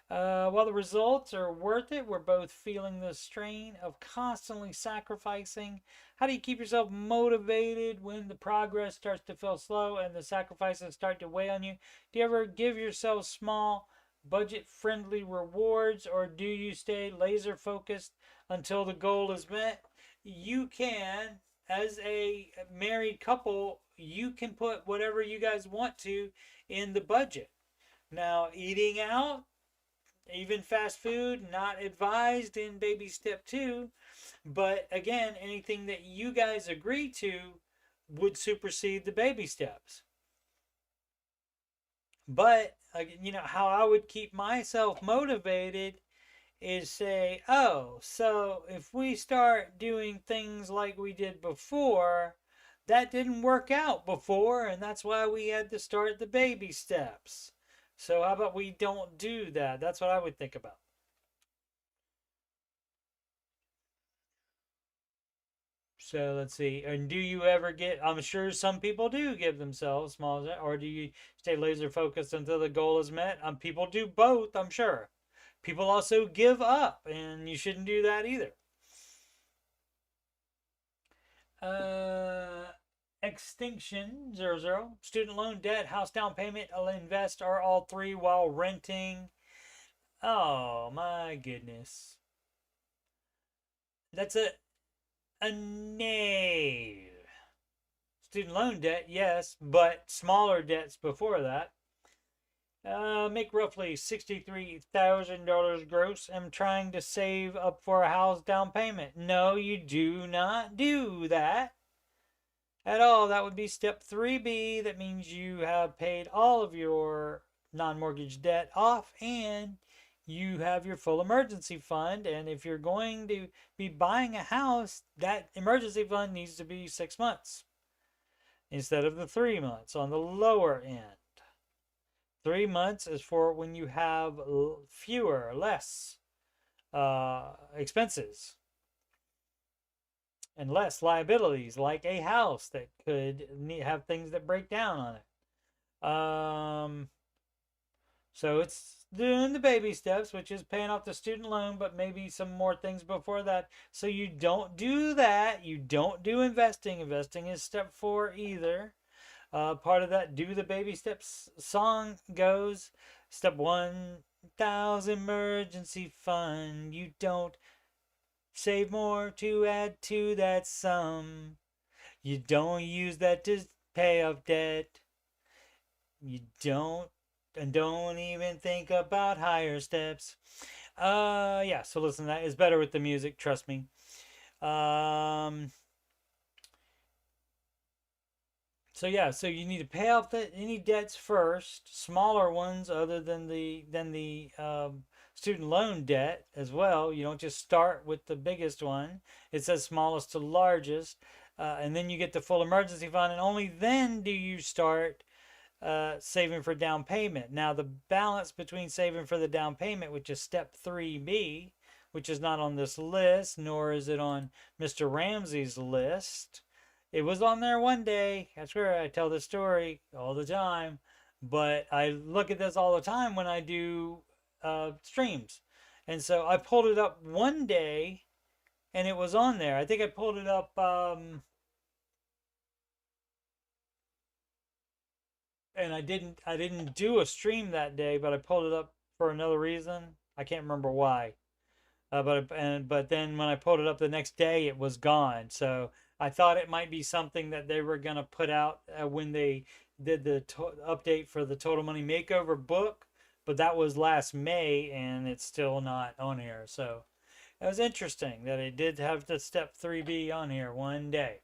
While the results are worth it, we're both feeling the strain of constantly sacrificing. How do you keep yourself motivated when the progress starts to feel slow and the sacrifices start to weigh on you? Do you ever give yourself small, budget-friendly rewards, or do you stay laser-focused until the goal is met? You can, as a married couple, you can put whatever you guys want to in the budget. Now, eating out, even fast food, not advised in baby step 2. But again, anything that you guys agree to would supersede the baby steps. But how I would keep myself motivated is say, oh, so if we start doing things like we did before, that didn't work out before, and that's why we had to start the baby steps. So how about we don't do that? That's what I would think about. So let's see. And do you ever get? I'm sure some people do give themselves small, or do you stay laser focused until the goal is met? People do both. I'm sure. People also give up, and you shouldn't do that either. Uh, Extinction 00. Student loan debt, house down payment, invest, or all three while renting. Oh my goodness. That's a no. Student loan debt, yes, but smaller debts before that. Make roughly $63,000 gross. I'm trying to save up for a house down payment. No, you do not do that at all. That would be step 3B. That means you have paid all of your non mortgage debt off and you have your full emergency fund. And if you're going to be buying a house, that emergency fund needs to be 6 months instead of the 3 months on the lower end. 3 months is for when you have less expenses and less liabilities, like a house that could have things that break down on it. So it's doing the baby steps, which is paying off the student loan, but maybe some more things before that. So you don't do that. You don't do investing. Investing is step 4 either. Part of that do the baby steps song goes, step 1,000 emergency fund. You don't save more to add to that sum. You don't use that to pay off debt. You don't even think about higher steps. Yeah, so listen, that is better with the music, trust me. So yeah, so you need to pay off any debts first, smaller ones other than the student loan debt as well. You don't just start with the biggest one. It says smallest to largest, and then you get the full emergency fund, and only then do you start saving for down payment. Now the balance between saving for the down payment, which is step 3B, which is not on this list, nor is it on Mr. Ramsey's list. It was on there one day. I swear I tell this story all the time, but I look at this all the time when I do streams. And so I pulled it up one day and it was on there. I think I pulled it up and I didn't do a stream that day, but I pulled it up for another reason. I can't remember why. But then when I pulled it up the next day, it was gone. So I thought it might be something that they were gonna put out when they did the update for the Total Money Makeover book, but that was last May, and it's still not on here. So it was interesting that it did have the step 3B on here one day.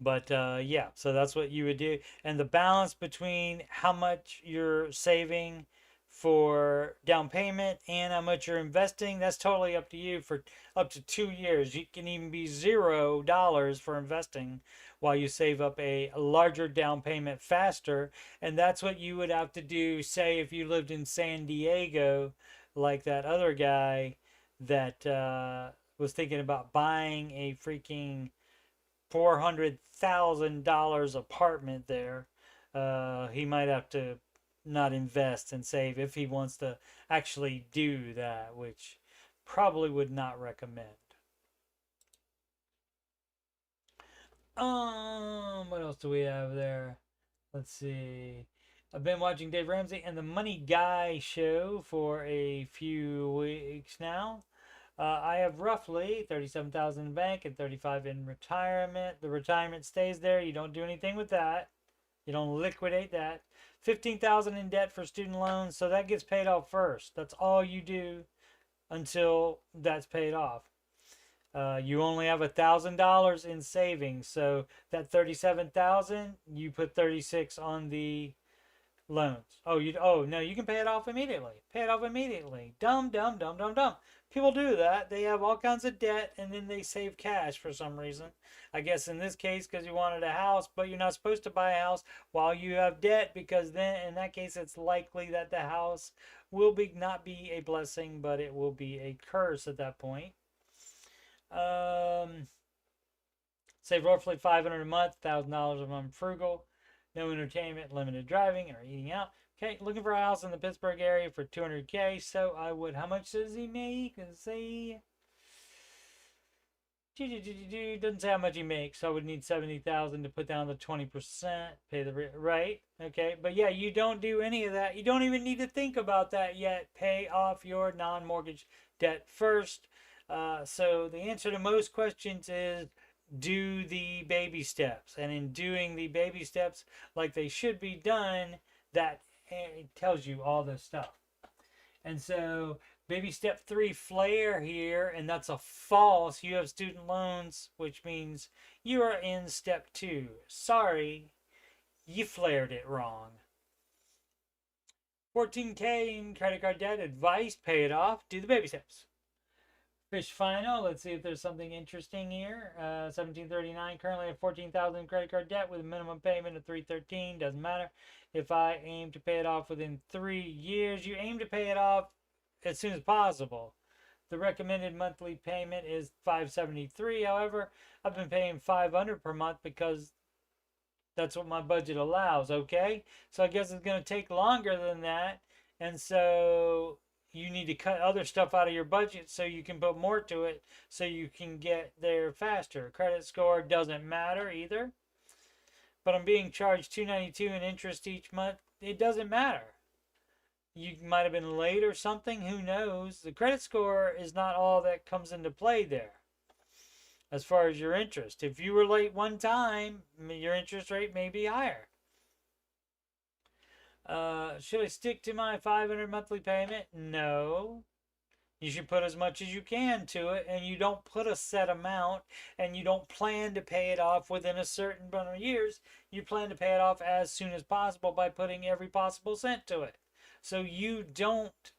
But yeah, so that's what you would do. And the balance between how much you're saving for down payment and how much you're investing, that's totally up to you for up to 2 years. You can even be $0 for investing while you save up a larger down payment faster. And that's what you would have to do, say, if you lived in San Diego, like that other guy that was thinking about buying a freaking $400,000 apartment there. He might have to not invest and save if he wants to actually do that, which probably would not recommend. What else do we have there? Let's see. I've been watching Dave Ramsey and the Money Guy show for a few weeks now. I have roughly 37,000 in bank and 35 in retirement. The retirement stays there. You don't do anything with that. You don't liquidate that. $15,000 in debt for student loans, so that gets paid off first. That's all you do until that's paid off. You only have $1,000 in savings, so that 37,000, you put 36 on the loans. Oh no, you can pay it off immediately. Pay it off immediately. Dumb, dumb, dumb, dumb, dumb. People do that. They have all kinds of debt and then they save cash for some reason. I guess in this case because you wanted a house, but you're not supposed to buy a house while you have debt, because then in that case it's likely that the house will be not be a blessing, but it will be a curse at that point. Save roughly $500 a month, $1,000 a month frugal. No entertainment, limited driving, or eating out. Okay, looking for a house in the Pittsburgh area for $200K. So I would. How much does he make? Let's see. Doesn't say how much he makes. So I would need $70,000 to put down the 20%. Pay the right. Okay, but yeah, you don't do any of that. You don't even need to think about that yet. Pay off your non-mortgage debt first. So the answer to most questions is do the baby steps, and in doing the baby steps like they should be done, that it tells you all this stuff. And so baby step 3, flare here, and that's a false. You have student loans, which means you are in step 2. Sorry, you flared it wrong. $14K in credit card debt. Advice, pay it off. Do the baby steps. Fish final. Let's see if there's something interesting here. 1739. Currently at 14,000 credit card debt with a minimum payment of 313. Doesn't matter. If I aim to pay it off within 3 years, you aim to pay it off as soon as possible. The recommended monthly payment is $573. However, I've been paying $500 per month because that's what my budget allows. Okay, so I guess it's going to take longer than that, and so you need to cut other stuff out of your budget so you can put more to it so you can get there faster. Credit score doesn't matter either. But I'm being charged $292 in interest each month. It doesn't matter. You might have been late or something. Who knows? The credit score is not all that comes into play there as far as your interest. If you were late one time, your interest rate may be higher. Should I stick to my $500 monthly payment? No. You should put as much as you can to it, and you don't put a set amount, and you don't plan to pay it off within a certain amount of years. You plan to pay it off as soon as possible by putting every possible cent to it. So you don't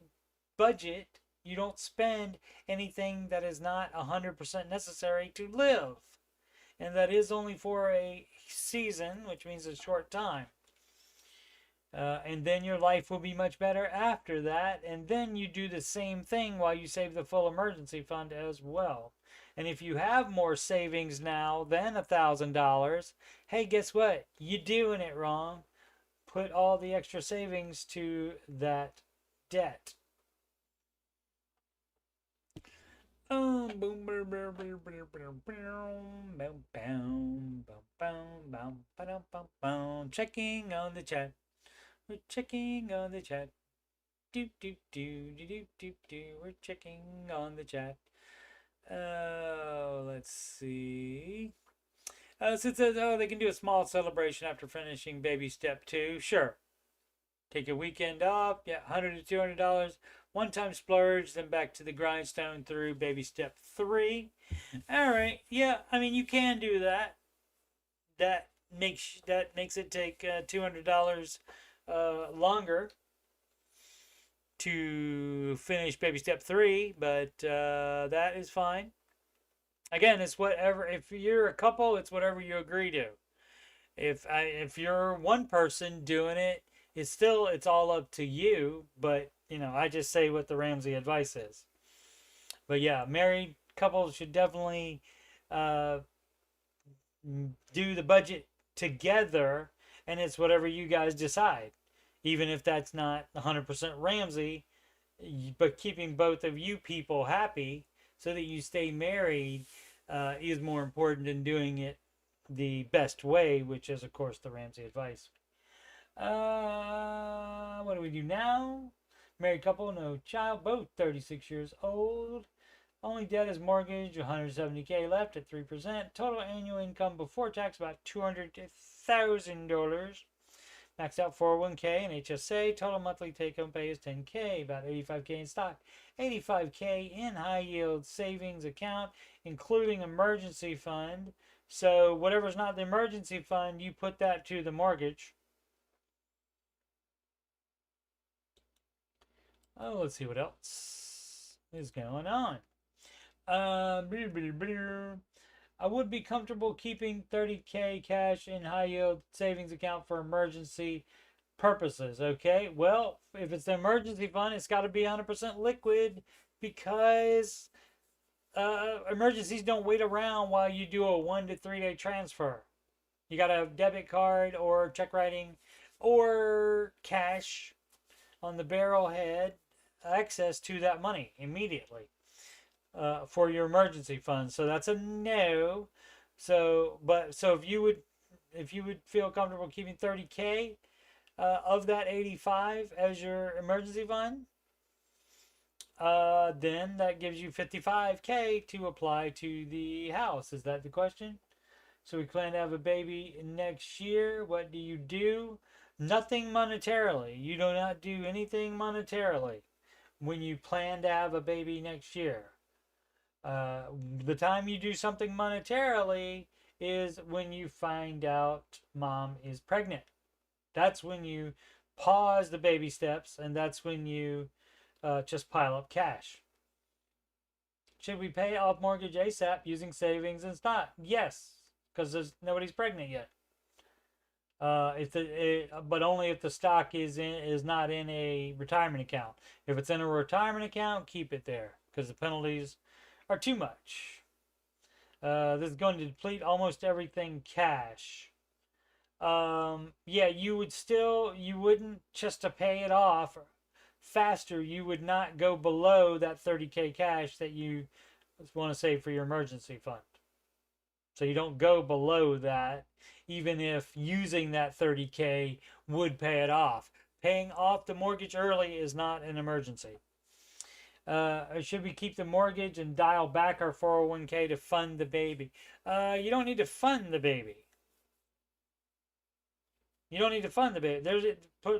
budget, you don't spend anything that is not 100% necessary to live. And that is only for a season, which means a short time. And then your life will be much better after that. And then you do the same thing while you save the full emergency fund as well. And if you have more savings now than $1,000, hey, guess what? You're doing it wrong. Put all the extra savings to that debt. Checking on the chat. We're checking on the chat. We're checking on the chat. Let's see. So it says, they can do a small celebration after finishing baby step 2. Sure. Take a weekend off. Yeah, $100 to $200. One-time splurge, then back to the grindstone through baby step 3. All right. Yeah, I mean, you can do that. That makes it take $200 longer to finish baby step 3, but that is fine. Again, it's whatever. If you're a couple, it's whatever you agree to. If you're one person doing it, it's all up to you. But I just say what the Ramsey advice is. But yeah, married couples should definitely do the budget together, and it's whatever you guys decide. Even if that's not 100% Ramsey, but keeping both of you people happy so that you stay married is more important than doing it the best way, which is, of course, the Ramsey advice. What do we do now? Married couple, no child, both 36 years old. Only debt is mortgage, $170K left at 3%. Total annual income before tax about $200,000. Maxed out 401k and HSA. Total monthly take-home pay is 10K. About 85K in stock. 85K in high-yield savings account, including emergency fund. So whatever's not the emergency fund, you put that to the mortgage. Oh, let's see what else is going on. I would be comfortable keeping 30K cash in high yield savings account for emergency purposes. Okay, well, if it's the emergency fund, it's got to be 100% liquid, because emergencies don't wait around while you do a 1 to 3 day transfer. You got to have debit card or check writing or cash on the barrelhead access to that money immediately for your emergency fund. So that's a no. So if you would feel comfortable keeping 30K of that 85 as your emergency fund, then that gives you 55K to apply to the house. Is that the question? So we plan to have a baby next year. What do you do? Nothing monetarily. You do not do anything monetarily when you plan to have a baby next year. The time you do something monetarily is when you find out mom is pregnant. That's when you pause the baby steps, and that's when you just pile up cash. Should we pay off mortgage ASAP using savings and stock? Yes, because nobody's pregnant yet. But only if the stock is not in a retirement account. If it's in a retirement account, keep it there, because the penalties are too much. This is going to deplete almost everything cash. Yeah, you wouldn't, just to pay it off faster, you would not go below that 30K cash that you want to save for your emergency fund. So you don't go below that, even if using that 30K would pay it off. Paying off the mortgage early is not an emergency. Should we keep the mortgage and dial back our 401k to fund the baby? You don't need to fund the baby. You don't need to fund the baby.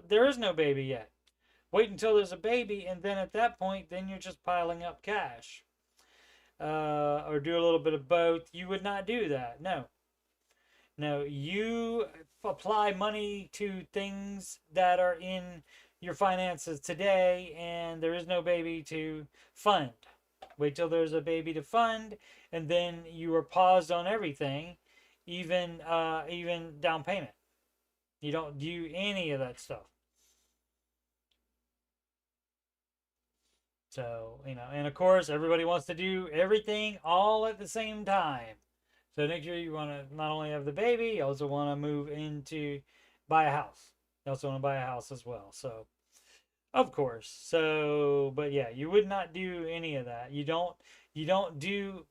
There is no baby yet. Wait until there's a baby, and then at that point, then you're just piling up cash. Or do a little bit of both. You would not do that. No. No, you apply money to things that are in your finances today, and there is no baby to fund. Wait till there's a baby to fund, and then you are paused on everything, even down payment. You don't do any of that stuff. So, and of course, everybody wants to do everything all at the same time. So next year, you want to not only have the baby, you also want to buy a house. You also want to buy a house as well. So, of course. So, but yeah, you would not do any of that. You don't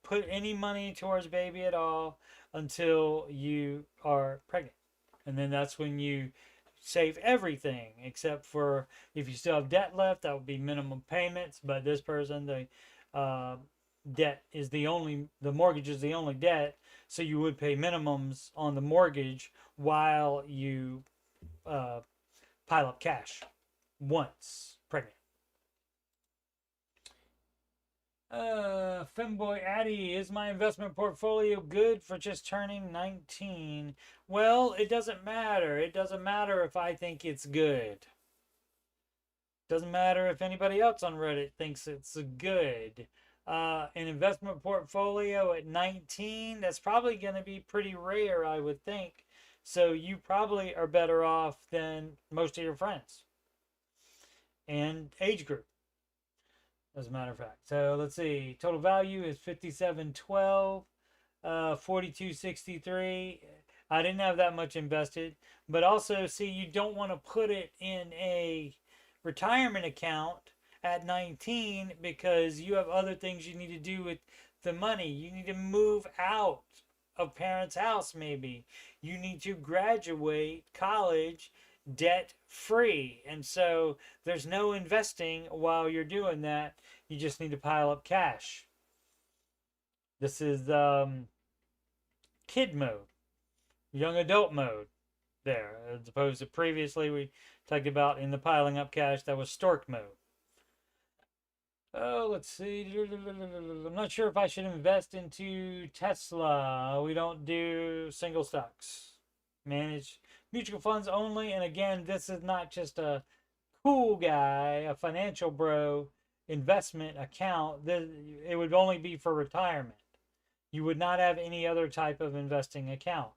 put any money towards baby at all until you are pregnant. And then that's when you save everything, except for if you still have debt left, that would be minimum payments. But this person, the mortgage is the only debt, so you would pay minimums on the mortgage while you pile up cash once pregnant. Femboy Addy, is my investment portfolio good for just turning 19? Well, it doesn't matter. It doesn't matter if I think it's good. It doesn't matter if anybody else on Reddit thinks it's good. An investment portfolio at 19, that's probably going to be pretty rare, I would think. So you probably are better off than most of your friends and age group, as a matter of fact. So let's see. Total value is 5712, 4263. I didn't have that much invested, but also see, you don't want to put it in a retirement account at 19, because you have other things you need to do with the money. You need to move out of parents' house, maybe. You need to graduate college debt free. And so there's no investing while you're doing that. You just need to pile up cash. This is kid mode, young adult mode. there, as opposed to previously we talked about in the piling up cash, that was stork mode. Oh, let's see. I'm not sure if I should invest into Tesla. We don't do single stocks. Manage mutual funds only. And again, this is not just a cool guy, a financial bro investment account. It would only be for retirement. You would not have any other type of investing account.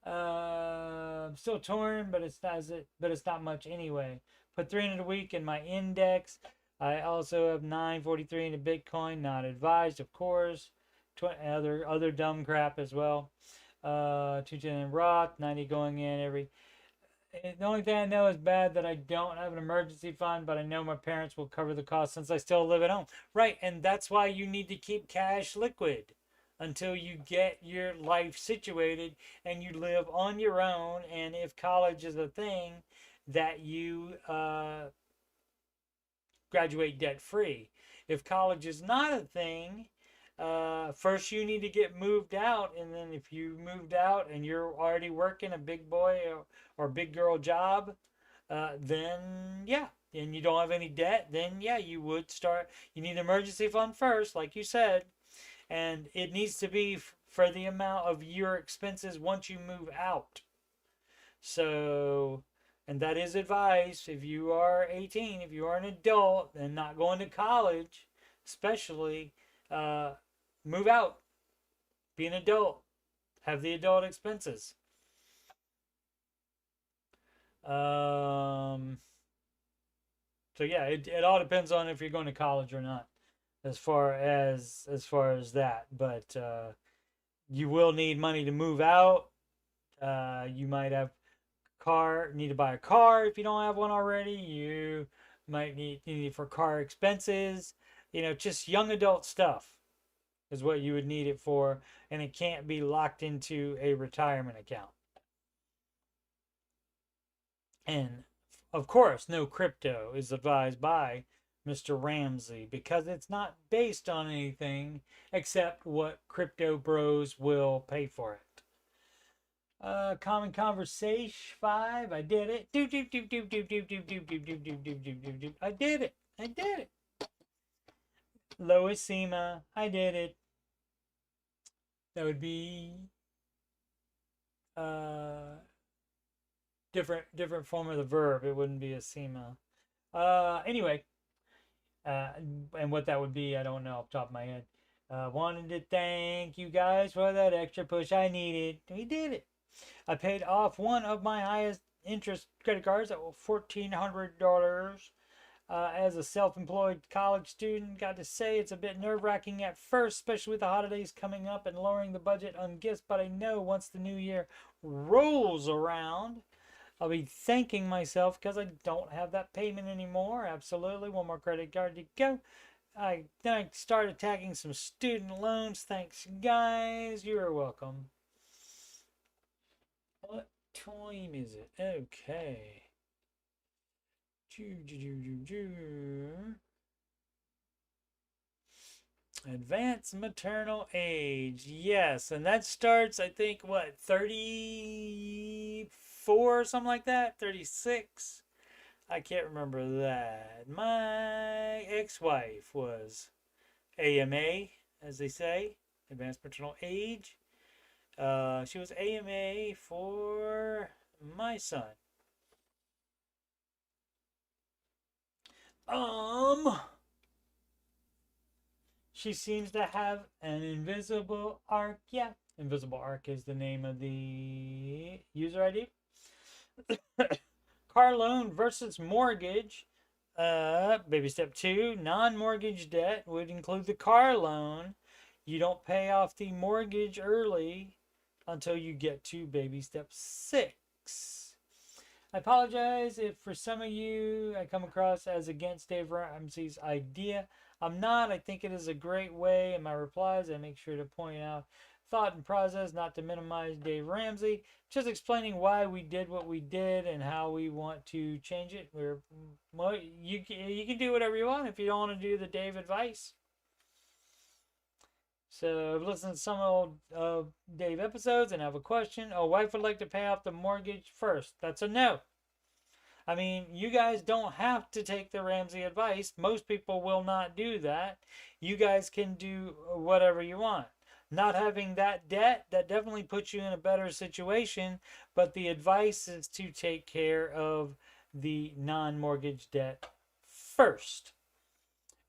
I'm still torn, but it's not much anyway. Put 300 a week in my index. I also have 943 in the Bitcoin, not advised, of course. Other dumb crap as well. 210 in Roth, 90 going in every. The only thing I know is bad that I don't have an emergency fund, but I know my parents will cover the cost since I still live at home. Right, and that's why you need to keep cash liquid until you get your life situated and you live on your own. And if college is a thing, that you graduate debt free. If college is not a thing, first you need to get moved out, and then if you moved out and you're already working a big boy or big girl job, then yeah, and you don't have any debt, then yeah, you would start. You need an emergency fund first, like you said, and it needs to be for the amount of your expenses once you move out. So, and that is advice if you are 18, if you are an adult and not going to college, especially, move out, be an adult, have the adult expenses. So yeah, it all depends on if you're going to college or not, as far as that. But you will need money to move out. You might need to buy a car if you don't have one already. You might need it for car expenses. Just young adult stuff is what you would need it for, and it can't be locked into a retirement account. And of course, no crypto is advised by Mr. Ramsey because it's not based on anything except what crypto bros will pay for it. Common conversation 5. I did it. I did it. I did it. Lois Sema. I did it. That would be different form of the verb. It wouldn't be a Sema. Anyway, and what that would be, I don't know off the top of my head. Wanted to thank you guys for that extra push I needed. We did it. I paid off one of my highest interest credit cards at $1,400. As a self-employed college student, got to say it's a bit nerve-wracking at first, especially with the holidays coming up and lowering the budget on gifts. But I know once the new year rolls around, I'll be thanking myself because I don't have that payment anymore. Absolutely, one more credit card to go. Then I start attacking some student loans. Thanks, guys. You're welcome. What time is it? Okay. Advanced maternal age. Yes, and that starts, I think, what, 34 or something like that? 36? I can't remember that. My ex-wife was AMA, as they say, advanced maternal age. She was AMA for my son. She seems to have an invisible arc. Yeah, invisible arc is the name of the user ID. Car loan versus mortgage. Baby step 2, non-mortgage debt would include the car loan. You don't pay off the mortgage early until you get to baby step 6. I apologize if for some of you I come across as against Dave Ramsey's idea. I'm not. I think it is a great way. In my replies, I make sure to point out thought and process, not to minimize Dave Ramsey. Just explaining why we did what we did and how we want to change it. You can do whatever you want if you don't want to do the Dave advice. So I've listened to some old Dave episodes and have a question. Oh, wife would like to pay off the mortgage first. That's a no. I mean, you guys don't have to take the Ramsey advice. Most people will not do that. You guys can do whatever you want. Not having that debt, that definitely puts you in a better situation, but the advice is to take care of the non mortgage debt first.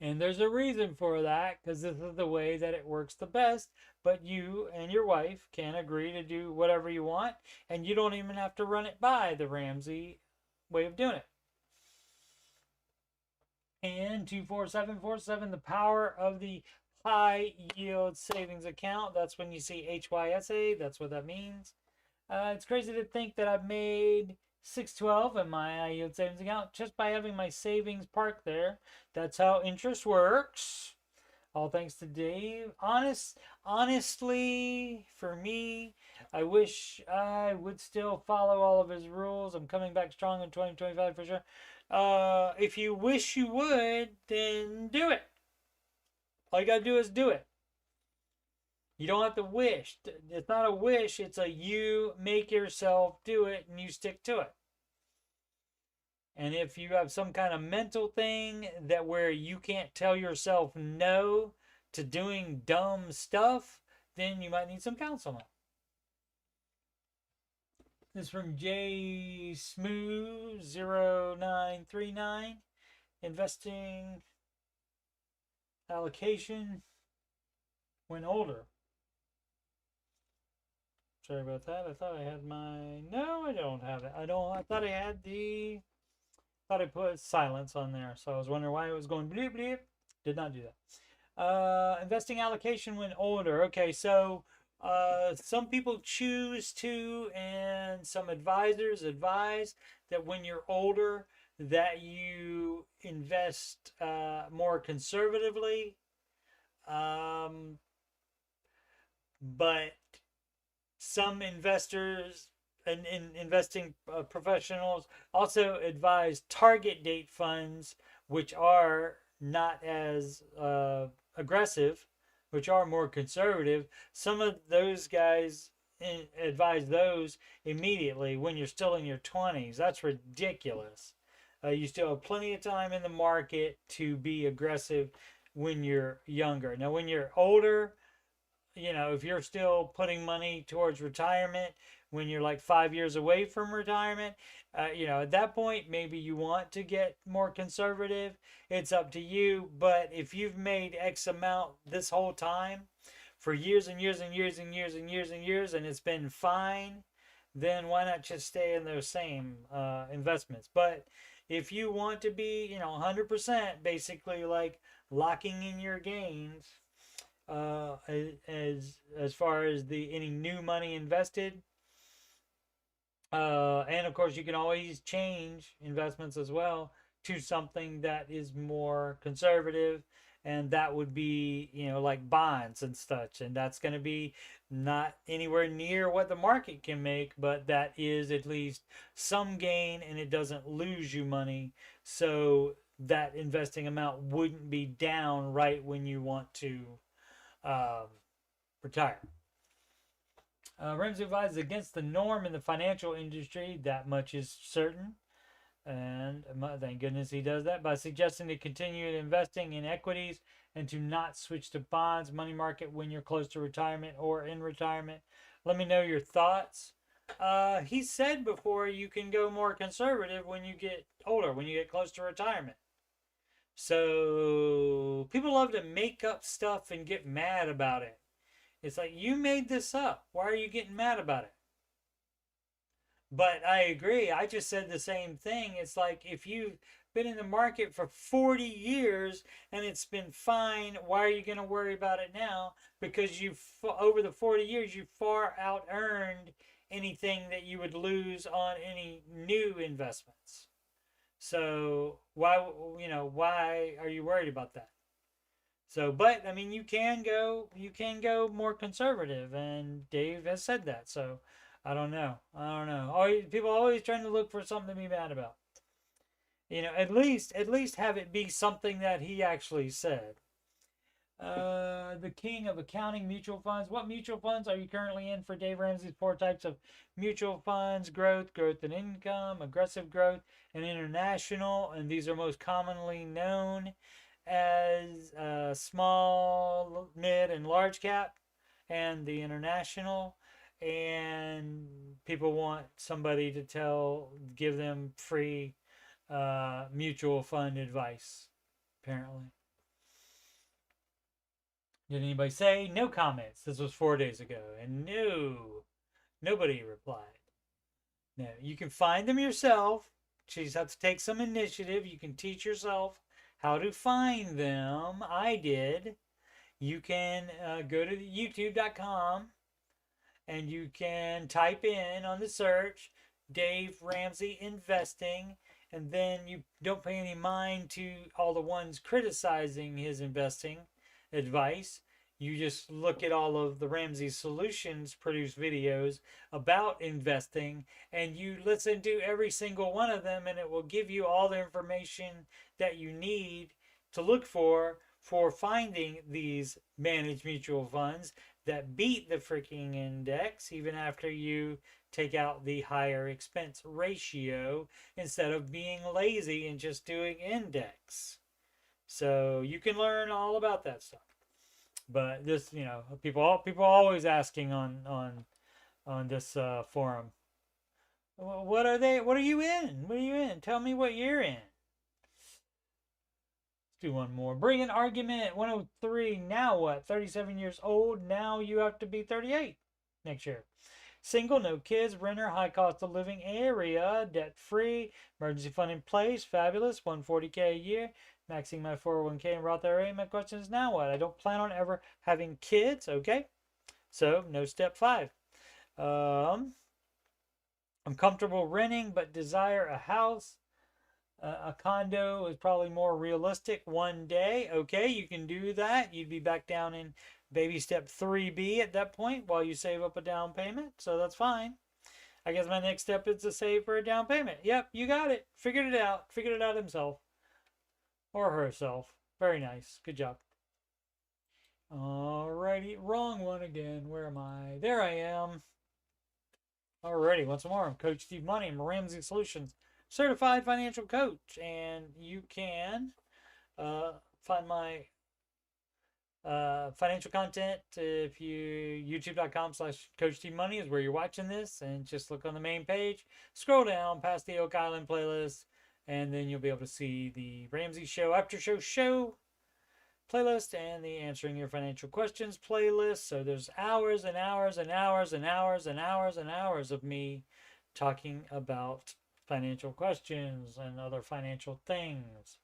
And there's a reason for that because this is the way that it works the best. But you and your wife can agree to do whatever you want, and you don't even have to run it by the Ramsey way of doing it. And 24747, the power of the high yield savings account. That's when you see HYSA. That's what that means. It's crazy to think that I've made 612 in my high yield savings account just by having my savings parked there. That's how interest works. All thanks to Dave. Honestly, for me, I wish I would still follow all of his rules. I'm coming back strong in 2025 for sure. If you wish you would, then do it. All you gotta do is do it. You don't have to wish. It's not a wish, it's a you make yourself do it and you stick to it. And if you have some kind of mental thing that where you can't tell yourself no to doing dumb stuff, then you might need some counseling. This is from J Smooth 0939. Investing allocation when older. Sorry about that. I thought I had my. No, I don't have it. I don't. I thought I had the. Thought I put silence on there, so I was wondering why it was going bleep bleep. Did not do that. Investing allocation when older. Okay, so some people choose to, and some advisors advise that when you're older, that you invest more conservatively. But some investors and investing professionals also advise target date funds, which are not as aggressive, which are more conservative. Some of those guys advise those immediately when you're still in your 20s. That's ridiculous. You still have plenty of time in the market to be aggressive when you're younger. Now, when you're older, if you're still putting money towards retirement when you're like 5 years away from retirement, at that point, maybe you want to get more conservative. It's up to you. But if you've made X amount this whole time for years and years and years and years and years and years, and it's been fine, then why not just stay in those same investments? But if you want to be, 100% basically like locking in your gains, as far as any new money invested, and of course you can always change investments as well to something that is more conservative, and that would be like bonds and such, and that's going to be not anywhere near what the market can make, but that is at least some gain and it doesn't lose you money, so that investing amount wouldn't be down right when you want to retire. Ramsey advises against the norm in the financial industry. That much is certain. And thank goodness he does that by suggesting to continue investing in equities and to not switch to bonds, money market when you're close to retirement or in retirement. Let me know your thoughts. He said before you can go more conservative when you get older, when you get close to retirement. So people love to make up stuff and get mad about it. It's like, you made this up. Why are you getting mad about it? But I agree. I just said the same thing. It's like, if you've been in the market for 40 years and it's been fine, why are you going to worry about it now? Because over the 40 years, you far out earned anything that you would lose on any new investments. So why are you worried about that? So, but I mean, you can go more conservative, and Dave has said that. So, I don't know. People are always trying to look for something to be mad about. At least have it be something that he actually said. The king of accounting, mutual funds. What mutual funds are you currently in? For Dave Ramsey's 4 types of mutual funds: growth, growth and income, aggressive growth, and international. And these are most commonly known as small, mid, and large cap, and the international. And people want somebody to give them free mutual fund advice, apparently. Did anybody say? No comments. This was 4 days ago. And no, nobody replied. No, you can find them yourself. You just have to take some initiative. You can teach yourself how to find them. I did. You can go to youtube.com and you can type in on the search Dave Ramsey investing, and then you don't pay any mind to all the ones criticizing his investing advice. You just look at all of the Ramsey Solutions produced videos about investing, and you listen to every single one of them, and it will give you all the information that you need to look for finding these managed mutual funds that beat the freaking index, even after you take out the higher expense ratio instead of being lazy and just doing index. So you can learn all about that stuff. But this, people are always asking on this forum, what are they? What are you in? What are you in? Tell me what you're in. Let's do one more. Bring an argument. 103. Now what? 37 years old. Now you have to be 38 next year. Single, no kids, renter, high cost of living area, debt free, emergency fund in place, fabulous, 140K a year, maxing my 401k and Roth IRA. My question is, now what? I don't plan on ever having kids. Okay, so no step 5. I'm comfortable renting but desire a house. A condo is probably more realistic one day. Okay, you can do that. You'd be back down in baby step 3B at that point while you save up a down payment. So that's fine. I guess my next step is to save for a down payment. Yep, you got it. Figured it out. Figured it out himself. Or herself. Very nice. Good job. Alrighty. Wrong one again. Where am I? There I am. Alrighty. Once more, I'm Coach Steve Money. I'm Ramsey Solutions certified financial coach. And you can find my financial content if you youtube.com/coachstevemoney is where you're watching this, and just look on the main page, scroll down past the Oak Island playlist, and then you'll be able to see the Ramsey Show Aftershow playlist and the Answering Your Financial Questions playlist. So there's hours and hours and hours and hours and hours and hours of me talking about financial questions and other financial things.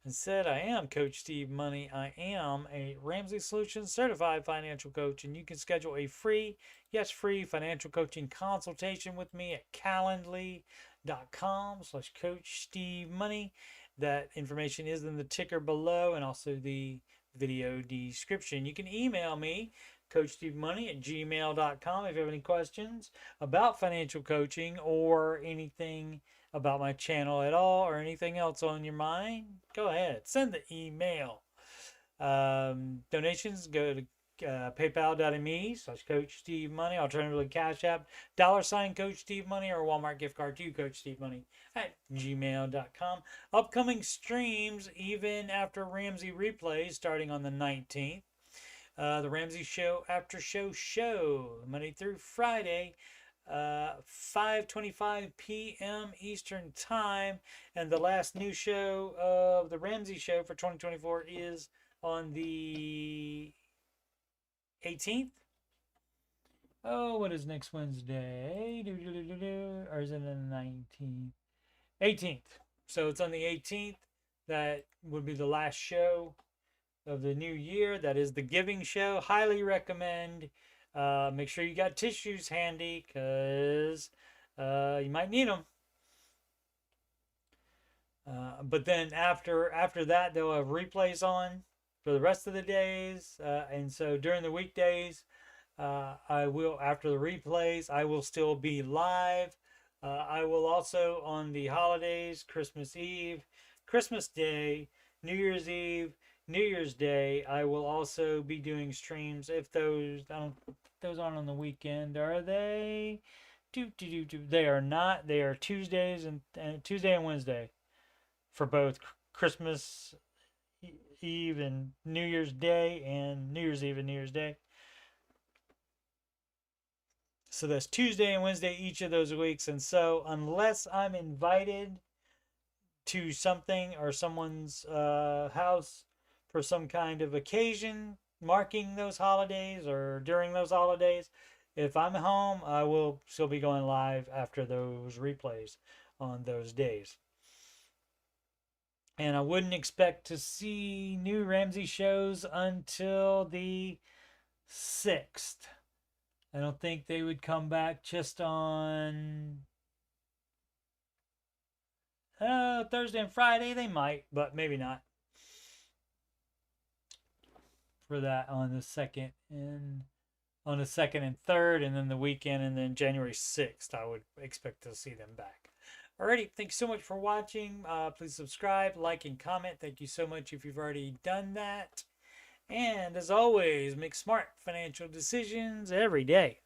And said, I am Coach Steve Money. I am a Ramsey Solutions certified financial coach, and you can schedule a free financial coaching consultation with me at calendly.com/Coach Steve Money. That information is in the ticker below and also the video description. You can email me, coachstevemoney@gmail.com, if you have any questions about financial coaching or anything about my channel at all, or anything else on your mind. Go ahead, send the email. Donations go to paypal.me/Coach Steve Money, alternatively CashApp $Coach Steve Money, or Walmart gift card to Coach Steve Money @gmail.com. Upcoming streams, even after Ramsey replays, starting on the 19th. The Ramsey Show Aftershow show, Monday through Friday, 5:25 p.m. Eastern Time. And the last new show of the Ramsey Show for 2024 is on the 18th. Oh, what is next Wednesday? Or is it the 19th? 18th. So it's on the 18th. That would be the last show of the new year. That is the Giving Show. Highly recommend. Make sure you got tissues handy, because you might need them. But then after that, they'll have replays on for the rest of the days. And so during the weekdays, I will, after the replays, I will still be live. I will also, on the holidays, Christmas Eve, Christmas Day, New Year's Eve, New Year's Day. I will also be doing streams. If those, I don't, those aren't on the weekend, are they? They are not. They are Tuesdays and Tuesday and Wednesday for both Christmas Eve and New Year's Day, and New Year's Eve and New Year's Day. So that's Tuesday and Wednesday each of those weeks. And so, unless I'm invited to something or someone's house for some kind of occasion marking those holidays or during those holidays, if I'm home, I will still be going live after those replays on those days. And I wouldn't expect to see new Ramsey shows until the 6th. I don't think they would come back just on Thursday and Friday. They might, but maybe not. For that on the 2nd and 3rd, and then the weekend, and then January 6th, I would expect to see them back. Alrighty, thanks so much for watching. Please subscribe, like, and comment. Thank you so much if you've already done that. And as always, make smart financial decisions every day.